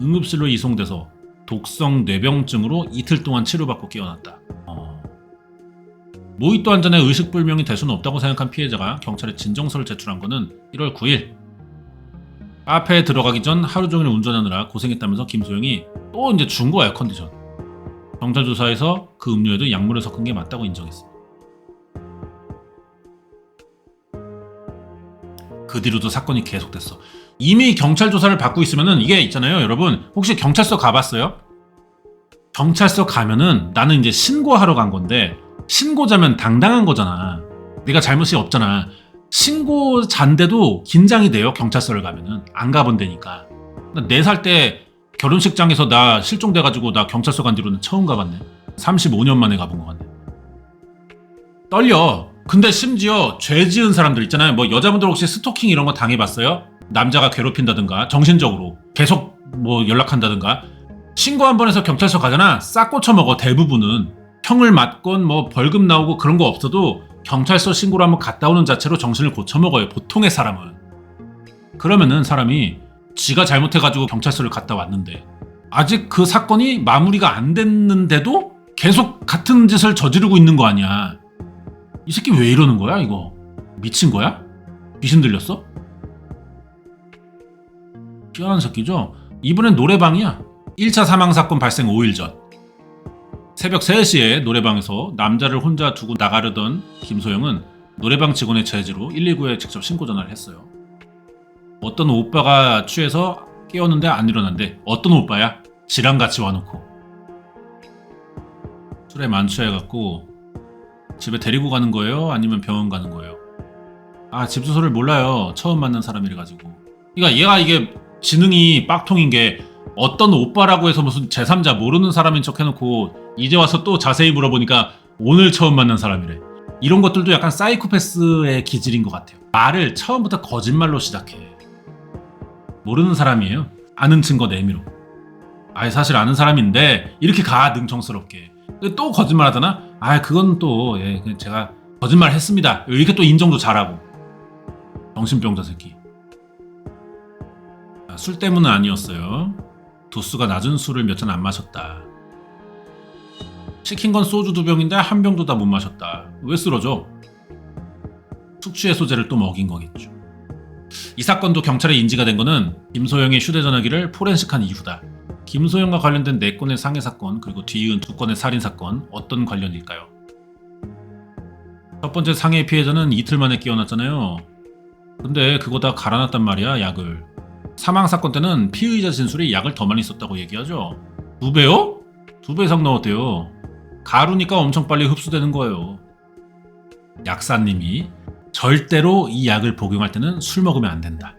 응급실로 이송돼서 독성 뇌병증으로 이틀 동안 치료받고 깨어났다. 모히또 한 잔에 의식불명이 될 수는 없다고 생각한 피해자가 경찰에 진정서를 제출한 것은 1월 9일. 카페에 들어가기 전 하루 종일 운전하느라 고생했다면서 김소영이 또 이제 준 거야, 컨디션. 경찰 조사에서 그 음료에도 약물을 섞은 게 맞다고 인정했어. 그 뒤로도 사건이 계속됐어. 이미 경찰 조사를 받고 있으면은 이게 있잖아요, 여러분. 혹시 경찰서 가봤어요? 경찰서 가면은 나는 이제 신고하러 간 건데 신고자면 당당한 거잖아. 내가 잘못이 없잖아. 신고자인데도 긴장이 돼요. 경찰서를 가면은 안 가본다니까. 4살 때 결혼식장에서 나 실종돼가지고 나 경찰서 간 뒤로는 처음 가봤네. 35년 만에 가본 것 같네. 떨려. 근데 심지어 죄 지은 사람들 있잖아요. 뭐 여자분들 혹시 스토킹 이런 거 당해봤어요? 남자가 괴롭힌다든가 정신적으로 계속 뭐 연락한다든가. 신고 한 번 해서 경찰서 가잖아. 싹 꽂혀먹어. 대부분은 형을 맞건 뭐 벌금 나오고 그런 거 없어도 경찰서 신고를 한번 갔다 오는 자체로 정신을 고쳐먹어요. 보통의 사람은. 그러면은 사람이 지가 잘못해가지고 경찰서를 갔다 왔는데 아직 그 사건이 마무리가 안 됐는데도 계속 같은 짓을 저지르고 있는 거 아니야. 이 새끼 왜 이러는 거야 이거? 미친 거야? 귀신 들렸어? 희한한 새끼죠? 이번엔 노래방이야. 1차 사망사건 발생 5일 전 새벽 3시에 노래방에서 남자를 혼자 두고 나가려던 김소영은 노래방 직원의 제지로 119에 직접 신고 전화를 했어요. 어떤 오빠가 취해서 깨웠는데 안 일어난대. 어떤 오빠야? 지랑 같이 와놓고 술에 만취해갖고 집에 데리고 가는 거예요? 아니면 병원 가는 거예요? 아, 집 주소를 몰라요. 처음 만난 사람이라가지고. 그러니까 얘가 이게 지능이 빡통인 게 어떤 오빠라고 해서 무슨 제3자 모르는 사람인 척 해놓고 이제 와서 또 자세히 물어보니까 오늘 처음 만난 사람이래. 이런 것들도 약간 사이코패스의 기질인 것 같아요. 말을 처음부터 거짓말로 시작해. 모르는 사람이에요. 아는 증거 내미로. 아예 사실 아는 사람인데 이렇게 가 능청스럽게. 또 거짓말 하잖아? 아, 그건 또 예, 그냥 제가 거짓말 했습니다. 이렇게 또 인정도 잘하고. 정신병자 새끼. 술 때문은 아니었어요. 도수가 낮은 술을 몇 잔 안 마셨다. 시킨 건 소주 2병인데 한 병도 다 못 마셨다. 왜 쓰러져? 숙취해소제를 또 먹인 거겠죠. 이 사건도 경찰에 인지가 된 거는 김소영의 휴대전화기를 포렌식한 이후다. 김소영과 관련된 4건의 상해사건 그리고 뒤이은 2건의 살인사건 어떤 관련일까요? 첫 번째 상해 피해자는 이틀 만에 깨어났잖아요. 근데 그거 다 갈아놨단 말이야, 약을. 사망사건 때는 피의자 진술이 약을 더 많이 썼다고 얘기하죠. 2배요? 2배 이상 넣었대요. 가루니까 엄청 빨리 흡수되는 거예요. 약사님이 절대로 이 약을 복용할 때는 술 먹으면 안 된다.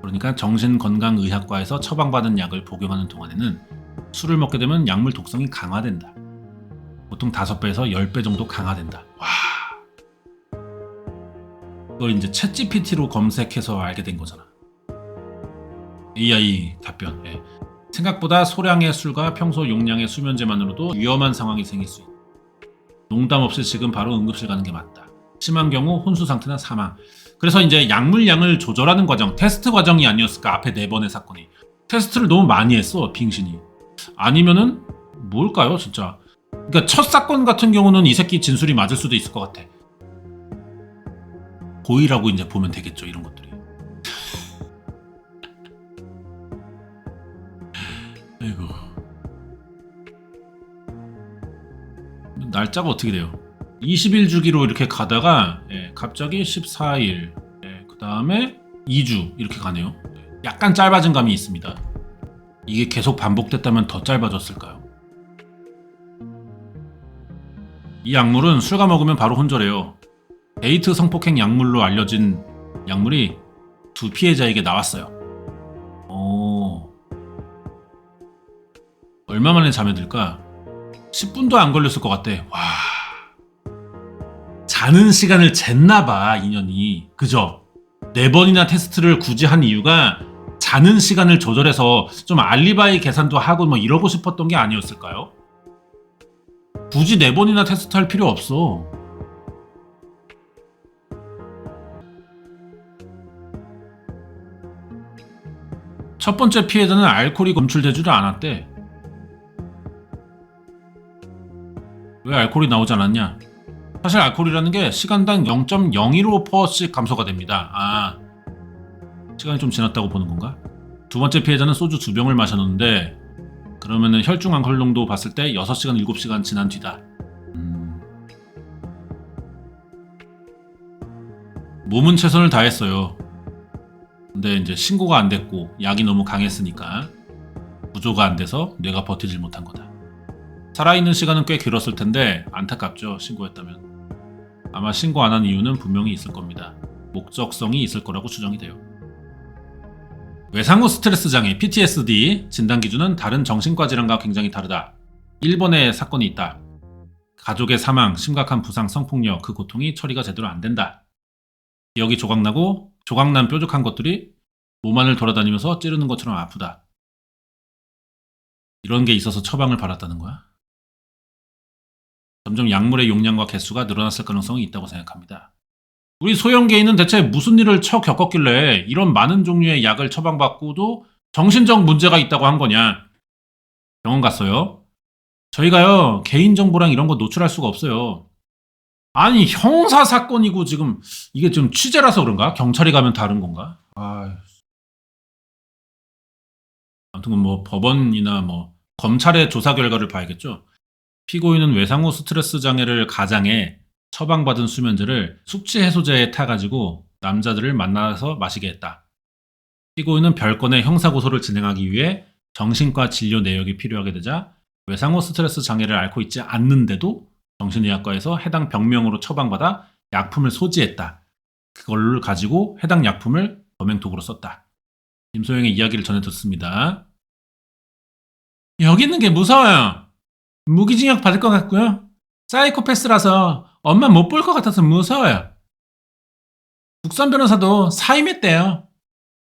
그러니까 정신건강의학과에서 처방받은 약을 복용하는 동안에는 술을 먹게 되면 약물 독성이 강화된다. 보통 5배에서 10배 정도 강화된다. 와. 그걸 이제 챗GPT로 검색해서 알게 된 거잖아. AI 답변. 예. 생각보다 소량의 술과 평소 용량의 수면제만으로도 위험한 상황이 생길 수 있다. 농담 없이 지금 바로 응급실 가는 게 맞다. 심한 경우 혼수 상태나 사망. 그래서 이제 약물량을 조절하는 과정, 테스트 과정이 아니었을까? 앞에 4번의 사건이. 테스트를 너무 많이 했어, 빙신이. 아니면은 뭘까요, 진짜? 그러니까 첫 사건 같은 경우는 이 새끼 진술이 맞을 수도 있을 것 같아. 고의라고 이제 보면 되겠죠, 이런 것들이. 아이고. 날짜가 어떻게 돼요? 20일 주기로 이렇게 가다가 갑자기 14일, 그 다음에 2주 이렇게 가네요. 약간 짧아진 감이 있습니다. 이게 계속 반복됐다면 더 짧아졌을까요? 이 약물은 술과 먹으면 바로 혼절해요. 데이트 성폭행 약물로 알려진 약물이 2 피해자에게 나왔어요. 얼마 만에 잠에 들까? 10분도 안 걸렸을 것 같대. 와. 자는 시간을 쟀나봐, 인연이. 그죠? 4번이나 테스트를 굳이 한 이유가 자는 시간을 조절해서 좀 알리바이 계산도 하고 뭐 이러고 싶었던 게 아니었을까요? 굳이 4번이나 테스트 할 필요 없어. 첫 번째 피해자는 알코올이 검출되지도 않았대. 왜 알코올이 나오지 않았냐? 사실 알코올이라는 게 시간당 0.015%씩 감소가 됩니다. 아, 시간이 좀 지났다고 보는 건가? 2번째 피해자는 소주 2병을 마셨는데 그러면은 혈중 알코올 농도 봤을 때 6시간, 7시간 지난 뒤다. 몸은 최선을 다했어요. 근데 이제 신고가 안 됐고 약이 너무 강했으니까 구조가 안 돼서 뇌가 버티질 못한 거다. 살아있는 시간은 꽤 길었을 텐데 안타깝죠, 신고했다면. 아마 신고 안 한 이유는 분명히 있을 겁니다. 목적성이 있을 거라고 추정이 돼요. 외상후 스트레스 장애 PTSD 진단 기준은 다른 정신과 질환과 굉장히 다르다. 1번의 사건이 있다. 가족의 사망, 심각한 부상, 성폭력, 그 고통이 처리가 제대로 안 된다. 기억이 조각나고 조각난 뾰족한 것들이 몸 안을 돌아다니면서 찌르는 것처럼 아프다. 이런 게 있어서 처방을 받았다는 거야? 점점 약물의 용량과 개수가 늘어났을 가능성이 있다고 생각합니다. 우리 소형개인은 대체 무슨 일을 겪었길래 이런 많은 종류의 약을 처방받고도 정신적 문제가 있다고 한 거냐? 병원 갔어요. 저희가요, 개인정보랑 이런 거 노출할 수가 없어요. 아니, 형사사건이고 지금 이게 좀 취재라서 그런가? 경찰이 가면 다른 건가? 아무튼 뭐 법원이나 뭐 검찰의 조사 결과를 봐야겠죠. 피고인은 외상후 스트레스 장애를 가장해 처방받은 수면제를 숙취 해소제에 타가지고 남자들을 만나서 마시게 했다. 피고인은 별건의 형사고소를 진행하기 위해 정신과 진료 내역이 필요하게 되자 외상후 스트레스 장애를 앓고 있지 않는데도 정신의학과에서 해당 병명으로 처방받아 약품을 소지했다. 그걸 가지고 해당 약품을 범행 도구로 썼다. 김소영의 이야기를 전해 듣습니다. 여기 있는 게 무서워요. 무기징역 받을 것 같고요. 사이코패스라서 엄마 못 볼 것 같아서 무서워요. 국선 변호사도 사임했대요.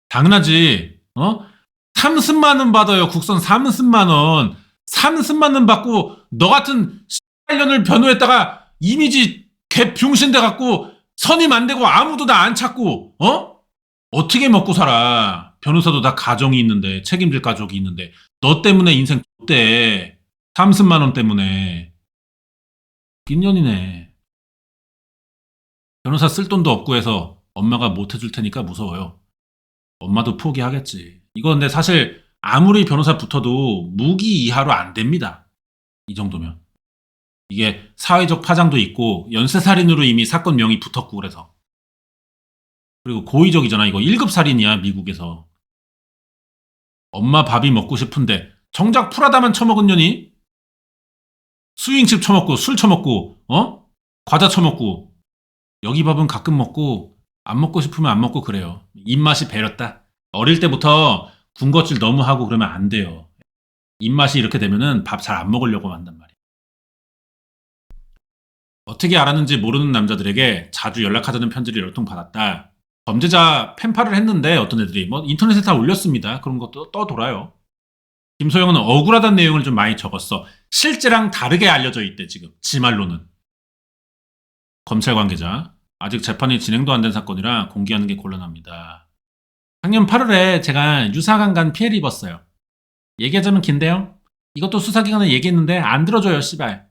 당연하지. 30만 원 받아요. 국선 30만 원. 30만 원 받고 너 같은 18년을 변호했다가 이미지 개 병신돼 갖고 선임 안 되고 아무도 나 안 찾고 어떻게 먹고 살아. 변호사도 다 가정이 있는데 책임질 가족이 있는데 너 때문에 인생 X대 30만 원 때문에 인연이네. 변호사 쓸 돈도 없고 해서 엄마가 못 해줄 테니까 무서워요. 엄마도 포기하겠지. 이거 근데 사실 아무리 변호사 붙어도 무기 이하로 안 됩니다. 이 정도면. 이게 사회적 파장도 있고 연쇄살인으로 이미 사건 명이 붙었고 그래서. 그리고 고의적이잖아. 이거 1급 살인이야 미국에서. 엄마 밥이 먹고 싶은데 정작 프라다만 처먹은 년이 스윙칩 처먹고 술 처먹고 과자 처먹고 여기 밥은 가끔 먹고 안 먹고 싶으면 안 먹고 그래요. 입맛이 배렸다. 어릴 때부터 군것질 너무 하고 그러면 안 돼요. 입맛이 이렇게 되면은 밥 잘 안 먹으려고 한단 말이에요. 어떻게 알았는지 모르는 남자들에게 자주 연락하자는 편지를 여러 통 받았다. 범죄자 펜팔을 했는데 어떤 애들이 뭐 인터넷에 다 올렸습니다. 그런 것도 떠돌아요. 김소영은 억울하다는 내용을 좀 많이 적었어. 실제랑 다르게 알려져 있대 지금. 지 말로는. 검찰 관계자. 아직 재판이 진행도 안 된 사건이라 공개하는 게 곤란합니다. 작년 8월에 제가 유사강간 피해를 입었어요. 얘기하자면 긴데요. 이것도 수사기관에 얘기했는데 안 들어줘요, 씨발.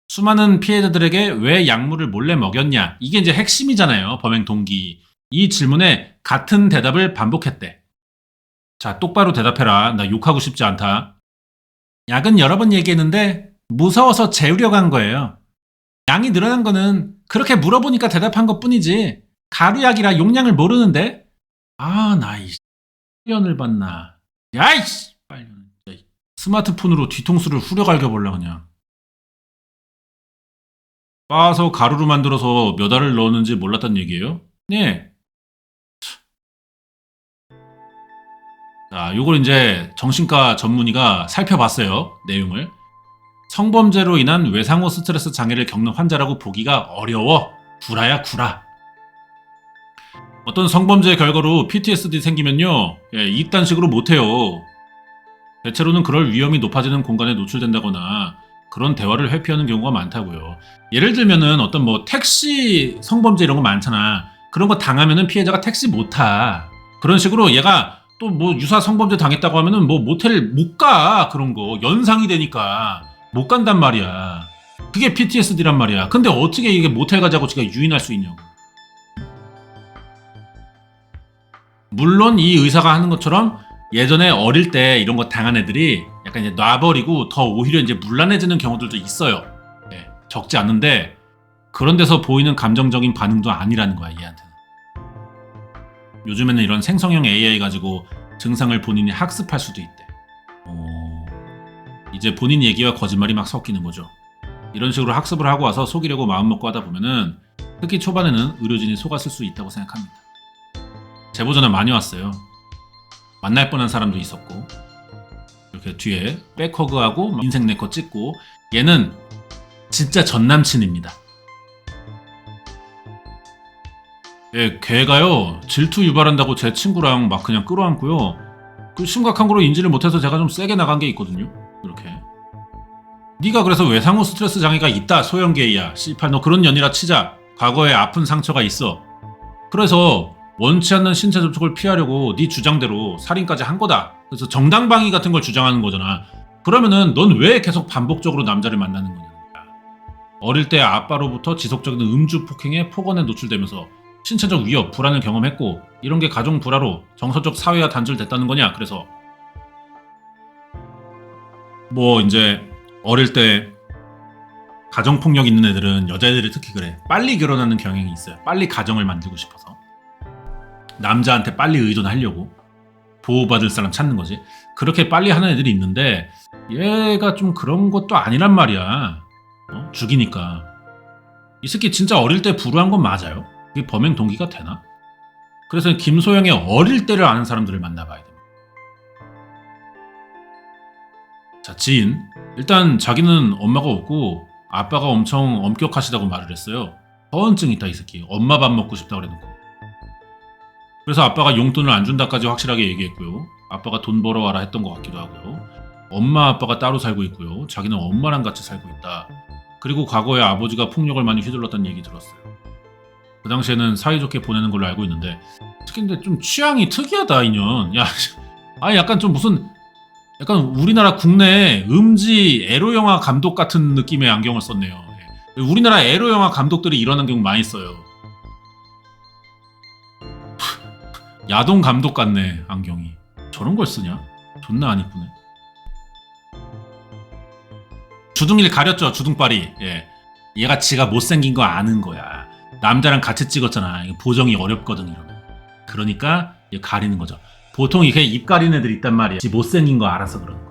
수많은 피해자들에게 왜 약물을 몰래 먹였냐. 이게 이제 핵심이잖아요. 범행 동기. 이 질문에 같은 대답을 반복했대. 자, 똑바로 대답해라. 나 욕하고 싶지 않다. 약은 여러 번 얘기했는데 무서워서 재우려고 한 거예요. 양이 늘어난 거는 그렇게 물어보니까 대답한 것 뿐이지 가루약이라 용량을 모르는데 나 이 년을 봤나. 야이씨! 스마트폰으로 뒤통수를 후려갈겨 볼라 그냥. 빻아서 가루로 만들어서 몇 알을 넣었는지 몰랐단 얘기예요? 네. 자, 요걸 이제 정신과 전문의가 살펴봤어요. 내용을. 성범죄로 인한 외상후 스트레스 장애를 겪는 환자라고 보기가 어려워. 구라야 구라. 어떤 성범죄 결과로 PTSD 생기면요. 이딴 식으로 못해요. 대체로는 그럴 위험이 높아지는 공간에 노출된다거나 그런 대화를 회피하는 경우가 많다고요. 예를 들면은 어떤 뭐 택시 성범죄 이런 거 많잖아. 그런 거 당하면은 피해자가 택시 못 타. 그런 식으로 얘가 또 뭐 유사 성범죄 당했다고 하면은 뭐 모텔 못 가. 그런 거. 연상이 되니까 못 간단 말이야. 그게 PTSD란 말이야. 근데 어떻게 이게 모텔 가자고 지가 유인할 수 있냐고. 물론 이 의사가 하는 것처럼 예전에 어릴 때 이런 거 당한 애들이 약간 이제 놔버리고 더 오히려 이제 문란해지는 경우들도 있어요. 네, 적지 않은데 그런 데서 보이는 감정적인 반응도 아니라는 거야, 얘한테는. 요즘에는 이런 생성형 AI 가지고 증상을 본인이 학습할 수도 있대. 이제 본인 얘기와 거짓말이 막 섞이는 거죠. 이런 식으로 학습을 하고 와서 속이려고 마음먹고 하다 보면은 특히 초반에는 의료진이 속았을 수 있다고 생각합니다. 제보 전화 많이 왔어요. 만날 뻔한 사람도 있었고 이렇게 뒤에 백허그하고 인생 네컷 찍고 얘는 진짜 전남친입니다. 예, 걔가요 질투 유발한다고 제 친구랑 막 그냥 끌어안고요. 그 심각한 거로 인지를 못해서 제가 좀 세게 나간 게 있거든요. 이렇게 네가 그래서 외상후 스트레스 장애가 있다 소형게이야 C8 너 그런 년이라 치자. 과거에 아픈 상처가 있어. 그래서 원치 않는 신체 접촉을 피하려고 네 주장대로 살인까지 한 거다. 그래서 정당방위 같은 걸 주장하는 거잖아. 그러면은 넌 왜 계속 반복적으로 남자를 만나는 거냐. 어릴 때 아빠로부터 지속적인 음주 폭행에 폭언에 노출되면서 신체적 위협, 불안을 경험했고 이런 게 가정 불화로 정서적 사회화 단절됐다는 거냐. 그래서 뭐 이제 어릴 때 가정폭력 있는 애들은 여자애들이 특히 그래. 빨리 결혼하는 경향이 있어요. 빨리 가정을 만들고 싶어서 남자한테 빨리 의존하려고 보호받을 사람 찾는 거지. 그렇게 빨리 하는 애들이 있는데 얘가 좀 그런 것도 아니란 말이야. 죽이니까. 이 새끼 진짜 어릴 때 불우한 건 맞아요? 이게 범행 동기가 되나? 그래서 김소영의 어릴 때를 아는 사람들을 만나봐야 됩니다. 자, 지인. 일단 자기는 엄마가 없고 아빠가 엄청 엄격하시다고 말을 했어요. 허언증 있다 이 새끼. 엄마 밥 먹고 싶다 그래놓고. 그래서 아빠가 용돈을 안 준다까지 확실하게 얘기했고요. 아빠가 돈 벌어와라 했던 것 같기도 하고요. 엄마 아빠가 따로 살고 있고요. 자기는 엄마랑 같이 살고 있다. 그리고 과거에 아버지가 폭력을 많이 휘둘렀다는 얘기 들었어요. 그 당시에는 사이좋게 보내는 걸로 알고 있는데 특히 근데 좀 취향이 특이하다 이년. 야, 아니 약간 좀 무슨 약간 우리나라 국내 음지 에로 영화 감독 같은 느낌의 안경을 썼네요. 우리나라 에로 영화 감독들이 이런 안경 많이 써요. 야동 감독 같네 안경이. 저런 걸 쓰냐? 존나 안 이쁘네. 주둥이를 가렸죠 주둥발이. 예. 얘가 지가 못생긴 거 아는 거야. 남자랑 같이 찍었잖아. 이거 보정이 어렵거든 이러면. 그러니까 얘 가리는 거죠. 보통 이렇게 입 가리는 애들 있단 말이야. 지 못생긴 거 알아서 그러는 거.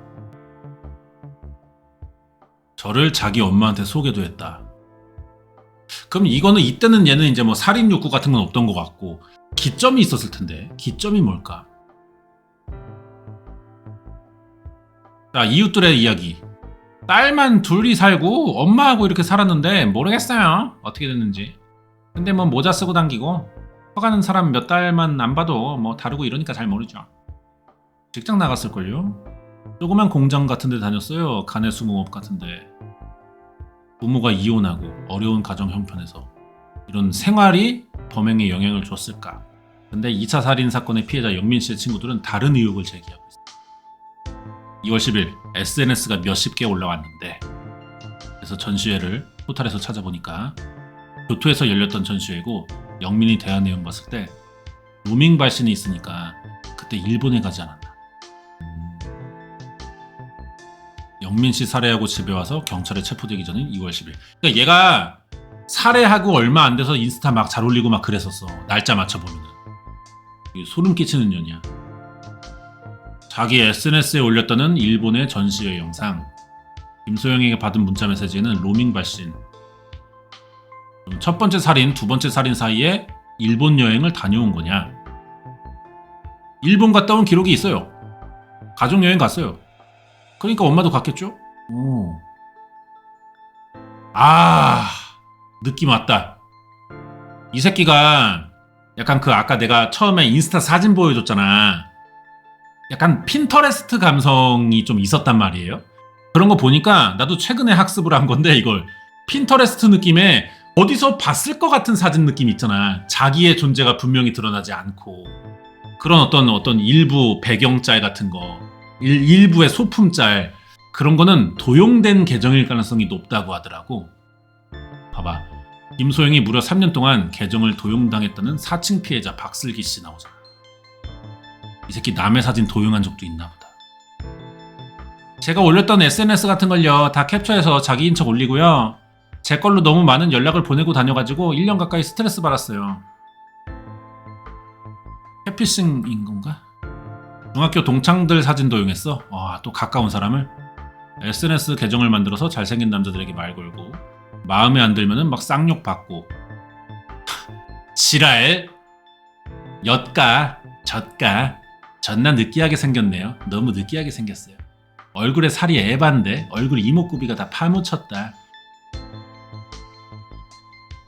저를 자기 엄마한테 소개도 했다. 그럼 이거는 이때는 얘는 이제 뭐 살인 욕구 같은 건 없던 것 같고 기점이 있었을 텐데 기점이 뭘까? 자, 이웃들의 이야기. 딸만 둘이 살고 엄마하고 이렇게 살았는데 모르겠어요. 어떻게 됐는지. 근데 뭐 모자 쓰고 다니고 커가는 사람 몇 달만 안 봐도 뭐 다르고 이러니까 잘 모르죠. 직장 나갔을걸요? 조그만 공장 같은 데 다녔어요. 가내수공업 같은데. 부모가 이혼하고 어려운 가정 형편에서 이런 생활이 범행에 영향을 줬을까? 근데 2차 살인 사건의 피해자 영민 씨의 친구들은 다른 의혹을 제기하고 있어요. 2월 10일 SNS가 몇십 개 올라왔는데 그래서 전시회를 포탈에서 찾아보니까 교토에서 열렸던 전시회고 영민이 대한 내용 봤을 때 로밍 발신이 있으니까 그때 일본에 가지 않았나. 영민 씨 살해하고 집에 와서 경찰에 체포되기 전인 2월 10일. 그러니까 얘가 살해하고 얼마 안 돼서 인스타 막 잘 올리고 막 그랬었어. 날짜 맞춰보면은. 소름 끼치는 년이야. 자기 SNS에 올렸다는 일본의 전시회 영상. 김소영에게 받은 문자 메시지에는 로밍 발신. 첫 번째 살인, 두 번째 살인 사이에 일본 여행을 다녀온 거냐? 일본 갔다 온 기록이 있어요. 가족여행 갔어요. 그러니까 엄마도 갔겠죠? 오. 아, 느낌 왔다. 이 새끼가 약간 그 아까 내가 처음에 인스타 사진 보여줬잖아. 약간 핀터레스트 감성이 좀 있었단 말이에요. 그런 거 보니까 나도 최근에 학습을 한 건데 이걸 핀터레스트 느낌의 어디서 봤을 것 같은 사진 느낌 있잖아. 자기의 존재가 분명히 드러나지 않고 그런 어떤 일부 배경짤 같은 거 일부의 소품짤 그런 거는 도용된 계정일 가능성이 높다고 하더라고. 봐봐. 김소영이 무려 3년 동안 계정을 도용당했다는 사칭 피해자 박슬기 씨 나오잖아. 이 새끼 남의 사진 도용한 적도 있나 보다. 제가 올렸던 SNS 같은 걸요 다 캡처해서 자기인 척 올리고요. 제 걸로 너무 많은 연락을 보내고 다녀가지고 1년 가까이 스트레스 받았어요. 해피싱인 건가? 중학교 동창들 사진 도용했어? 와, 또 가까운 사람을? SNS 계정을 만들어서 잘생긴 남자들에게 말 걸고 마음에 안 들면은 막 쌍욕 받고 지랄 엿가 젖가 존나 느끼하게 생겼네요. 너무 느끼하게 생겼어요. 얼굴에 살이 에반데 얼굴 이목구비가 다 파묻혔다.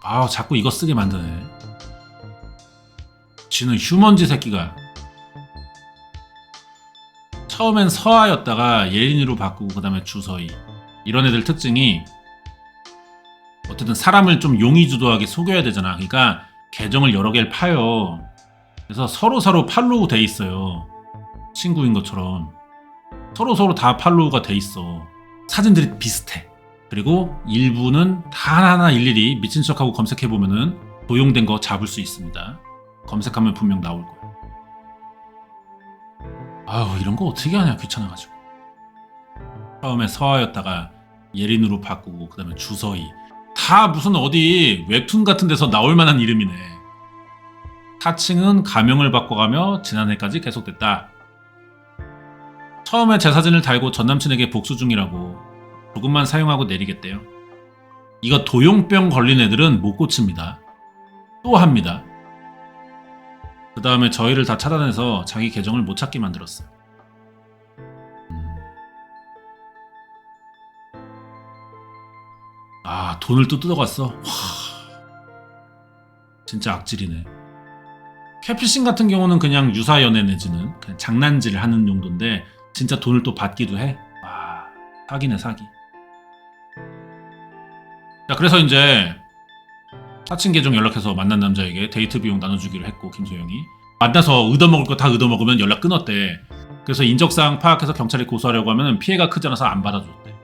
아우 자꾸 이거 쓰게 만드네. 쥐는 휴먼지 새끼가. 처음엔 서아였다가 예린이로 바꾸고 그 다음에 주서희. 이런 애들 특징이 어쨌든 사람을 좀 용의주도하게 속여야 되잖아. 그러니까 계정을 여러 개를 파요. 그래서 서로 팔로우 돼 있어요. 친구인 것처럼 서로 다 팔로우가 돼 있어. 사진들이 비슷해. 그리고 일부는 다 하나하나 일일이 미친 척하고 검색해보면은 도용된 거 잡을 수 있습니다. 검색하면 분명 나올 거야. 아우 이런 거 어떻게 하냐 귀찮아가지고. 처음에 서아였다가 예린으로 바꾸고 그 다음에 주서희. 다 무슨 어디 웹툰 같은 데서 나올 만한 이름이네. 사칭은 가명을 바꿔가며 지난해까지 계속됐다. 처음에 제 사진을 달고 전남친에게 복수 중이라고 조금만 사용하고 내리겠대요. 이거 도용병 걸린 애들은 못 고칩니다. 또 합니다. 그 다음에 저희를 다 차단해서 자기 계정을 못 찾게 만들었어요. 아 돈을 또 뜯어갔어. 와, 진짜 악질이네. 캐피싱 같은 경우는 그냥 유사연애 내지는 그냥 장난질 하는 용도인데 진짜 돈을 또 받기도 해. 와 사기네 사기. 자 그래서 이제 사칭 계정 연락해서 만난 남자에게 데이트 비용 나눠주기로 했고 김소영이 만나서 얻어먹을 거 다 얻어먹으면 연락 끊었대. 그래서 인적사항 파악해서 경찰에 고소하려고 하면 피해가 크지 않아서 안 받아줬대.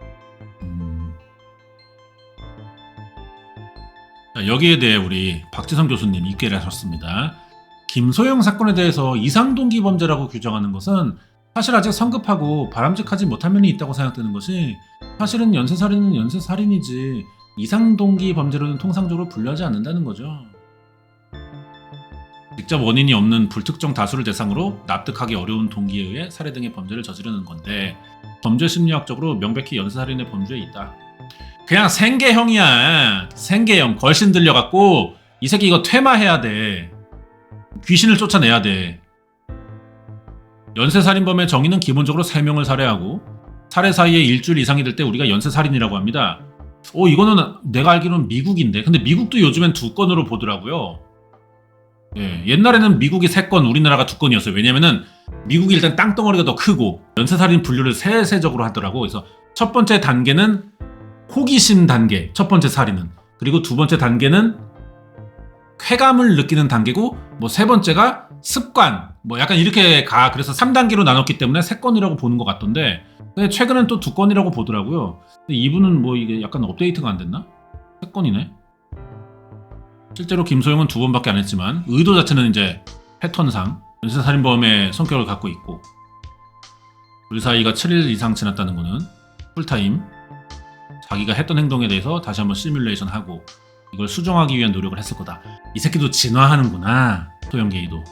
자, 여기에 대해 우리 박지성 교수님 입계를 하셨습니다. 김소영 사건에 대해서 이상동기 범죄라고 규정하는 것은 사실 아직 성급하고 바람직하지 못한 면이 있다고 생각되는 것이 사실은 연쇄살인은 연쇄살인이지 이상동기 범죄로는 통상적으로 분류하지 않는다는 거죠. 직접 원인이 없는 불특정 다수를 대상으로 납득하기 어려운 동기에 의해 살해 등의 범죄를 저지르는 건데 범죄 심리학적으로 명백히 연쇄살인의 범죄에 있다. 그냥 생계형이야. 생계형. 걸신 들려갖고 이 새끼 이거 퇴마해야 돼. 귀신을 쫓아내야 돼. 연쇄살인범의 정의는 기본적으로 3명을 살해하고 살해 사이에 일주일 이상이 될 때 우리가 연쇄살인이라고 합니다. 이거는 내가 알기로는 미국인데 근데 미국도 요즘엔 2건으로 보더라고요. 예, 옛날에는 미국이 3건 우리나라가 2건이었어요. 왜냐면은 미국이 일단 땅덩어리가 더 크고 연쇄살인 분류를 세세적으로 하더라고. 그래서 첫 번째 단계는 호기심 단계, 첫 번째 살인은. 그리고 두 번째 단계는 쾌감을 느끼는 단계고 뭐 세 번째가 습관 뭐 약간 이렇게 가. 그래서 3단계로 나눴기 때문에 3건이라고 보는 것 같던데 근데 최근엔 또 2건이라고 보더라고요. 근데 이분은 뭐 이게 약간 업데이트가 안 됐나? 3건이네. 실제로 김소영은 2번밖에 안 했지만 의도 자체는 이제 패턴상 연쇄살인범의 성격을 갖고 있고 우리 사이가 7일 이상 지났다는 거는 풀타임 자기가 했던 행동에 대해서 다시 한번 시뮬레이션 하고 이걸 수정하기 위한 노력을 했을 거다. 이 새끼도 진화하는구나. 소영게이도.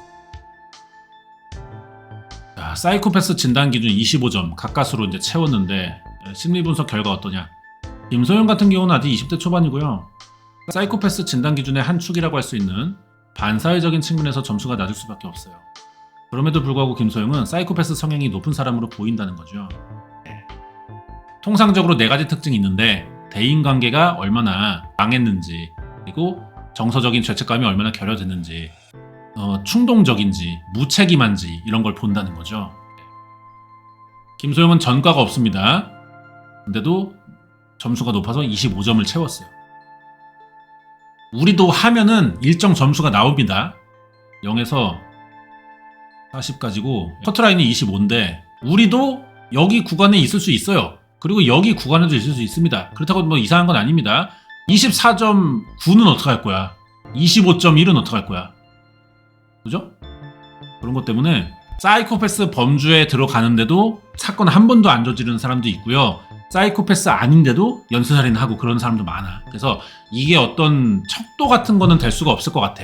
자, 사이코패스 진단 기준 25점 가까스로 이제 채웠는데 심리 분석 결과 어떠냐? 김소영 같은 경우는 아직 20대 초반이고요. 사이코패스 진단 기준의 한 축이라고 할 수 있는 반사회적인 측면에서 점수가 낮을 수밖에 없어요. 그럼에도 불구하고 김소영은 사이코패스 성향이 높은 사람으로 보인다는 거죠. 통상적으로 4가지 특징이 있는데 대인관계가 얼마나 망했는지 그리고 정서적인 죄책감이 얼마나 결여됐는지 충동적인지 무책임한지 이런 걸 본다는 거죠. 김소영은 전과가 없습니다. 근데도 점수가 높아서 25점을 채웠어요. 우리도 하면은 일정 점수가 나옵니다. 0에서 40까지고 커트라인이 25인데 우리도 여기 구간에 있을 수 있어요. 그리고 여기 구간에도 있을 수 있습니다. 그렇다고 뭐 이상한 건 아닙니다. 24.9는 어떡할 거야? 25.1은 어떡할 거야? 그죠? 그런 것 때문에 사이코패스 범주에 들어가는데도 사건 한 번도 안 저지른 사람도 있고요. 사이코패스 아닌데도 연쇄살인하고 그런 사람도 많아. 그래서 이게 어떤 척도 같은 거는 될 수가 없을 것 같아.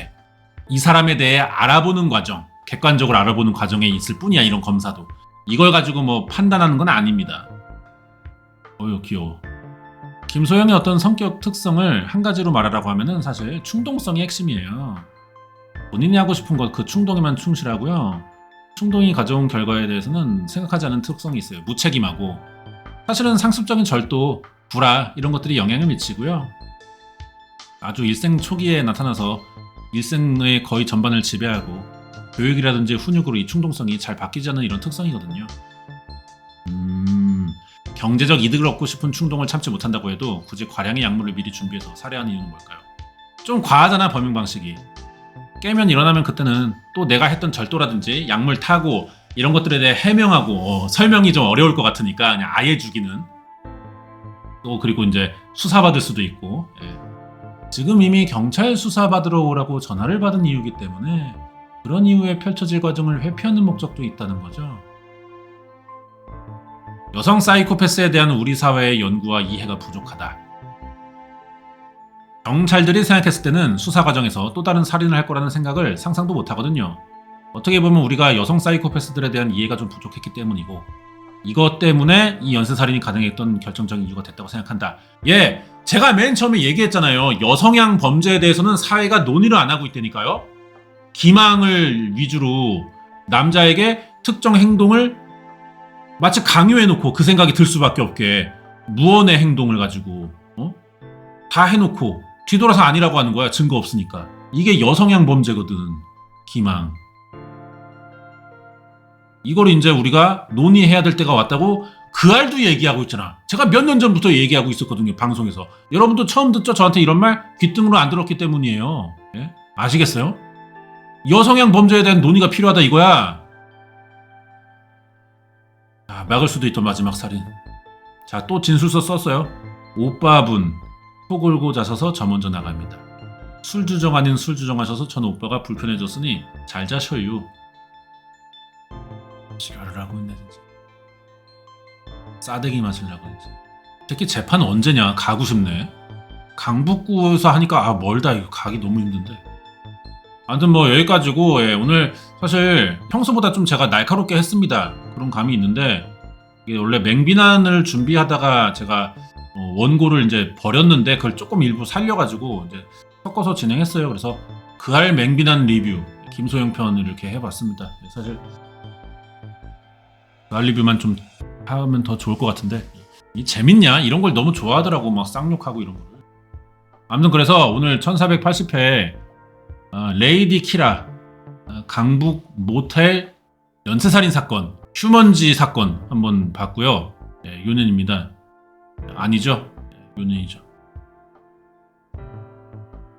이 사람에 대해 알아보는 과정, 객관적으로 알아보는 과정에 있을 뿐이야. 이런 검사도. 이걸 가지고 뭐 판단하는 건 아닙니다. 어휴 귀여워. 김소영의 어떤 성격 특성을 한 가지로 말하라고 하면은 사실 충동성이 핵심이에요. 본인이 하고 싶은 것 그 충동에만 충실하고요. 충동이 가져온 결과에 대해서는 생각하지 않는 특성이 있어요. 무책임하고. 사실은 상습적인 절도, 불화 이런 것들이 영향을 미치고요. 아주 일생 초기에 나타나서 일생의 거의 전반을 지배하고 교육이라든지 훈육으로 이 충동성이 잘 바뀌지 않는 이런 특성이거든요. 경제적 이득을 얻고 싶은 충동을 참지 못한다고 해도 굳이 과량의 약물을 미리 준비해서 살해하는 이유는 뭘까요? 좀 과하잖아, 범행 방식이. 깨면 일어나면 그때는 또 내가 했던 절도라든지 약물 타고 이런 것들에 대해 해명하고 설명이 좀 어려울 것 같으니까 그냥 아예 죽이는. 또 그리고 이제 수사받을 수도 있고. 예. 지금 이미 경찰 수사받으러 오라고 전화를 받은 이유이기 때문에 그런 이후에 펼쳐질 과정을 회피하는 목적도 있다는 거죠. 여성 사이코패스에 대한 우리 사회의 연구와 이해가 부족하다. 경찰들이 생각했을 때는 수사 과정에서 또 다른 살인을 할 거라는 생각을 상상도 못 하거든요. 어떻게 보면 우리가 여성 사이코패스들에 대한 이해가 좀 부족했기 때문이고 이것 때문에 이 연쇄살인이 가능했던 결정적인 이유가 됐다고 생각한다. 예, 제가 맨 처음에 얘기했잖아요. 여성향 범죄에 대해서는 사회가 논의를 안 하고 있다니까요. 기망을 위주로 남자에게 특정 행동을 마치 강요해놓고 그 생각이 들 수밖에 없게 무언의 행동을 가지고 다 해놓고 뒤돌아서 아니라고 하는 거야. 증거 없으니까. 이게 여성향 범죄거든. 기망. 이걸 이제 우리가 논의해야 될 때가 왔다고 그 알도 얘기하고 있잖아. 제가 몇 년 전부터 얘기하고 있었거든요. 방송에서. 여러분도 처음 듣죠? 저한테 이런 말 귓등으로 안 들었기 때문이에요. 예? 아시겠어요? 여성향 범죄에 대한 논의가 필요하다 이거야. 막을 수도 있던 마지막 살인. 자, 또 진술서 썼어요. 오빠분 코 골고 자셔서 저 먼저 나갑니다. 술주정 아닌 술주정하셔서 전 오빠가 불편해졌으니 잘 자셔요. 지랄을 하고 있네 진짜. 싸대기 맞으려고 진짜. 특히 재판 언제냐. 가고 싶네. 강북구에서 하니까 멀다. 이거 가기 너무 힘든데. 아무튼 뭐 여기까지고 오늘 사실 평소보다 좀 제가 날카롭게 했습니다. 그런 감이 있는데 이게 원래 맹비난을 준비하다가 제가 원고를 이제 버렸는데 그걸 조금 일부 살려가지고 이제 섞어서 진행했어요. 그래서 그할 맹비난 리뷰 김소영 편을 이렇게 해봤습니다. 사실 그할 리뷰만 좀 하면 더 좋을 것 같은데 이 재밌냐? 이런 걸 너무 좋아하더라고. 막 쌍욕하고 이런 거를. 아무튼 그래서 오늘 1480회 레이디 키라 강북 모텔 연쇄살인 사건 휴먼지 사건 한번 봤고요. 요년입니다. 아니죠? 요년이죠.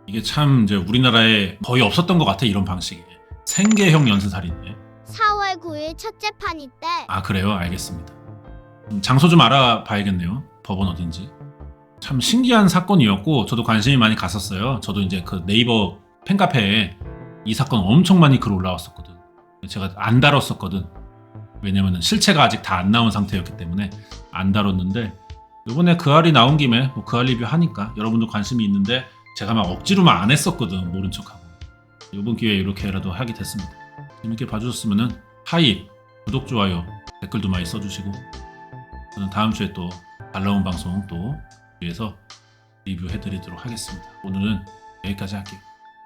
이게 참 이제 우리나라에 거의 없었던 것 같아. 이런 방식이. 생계형 연쇄살인. 4월 9일 첫 재판이 때. 아 그래요? 알겠습니다. 장소 좀 알아봐야겠네요. 법원 어딘지. 참 신기한 사건이었고 저도 관심이 많이 갔었어요. 저도 이제 그 네이버 팬카페에 이 사건 엄청 많이 글 올라왔었거든. 제가 안 다뤘었거든. 왜냐면은 실체가 아직 다 안 나온 상태였기 때문에 안 다뤘는데 이번에 그알이 나온 김에 뭐 그알 리뷰 하니까 여러분도 관심이 있는데 제가 막 억지로만 안 했었거든. 모른 척하고. 이번 기회에 이렇게라도 하게 됐습니다. 재밌게 봐주셨으면은 하이, 구독, 좋아요, 댓글도 많이 써주시고 저는 다음 주에 또 잘 나온 방송 또 위해서 리뷰해드리도록 하겠습니다. 오늘은 여기까지 할게요.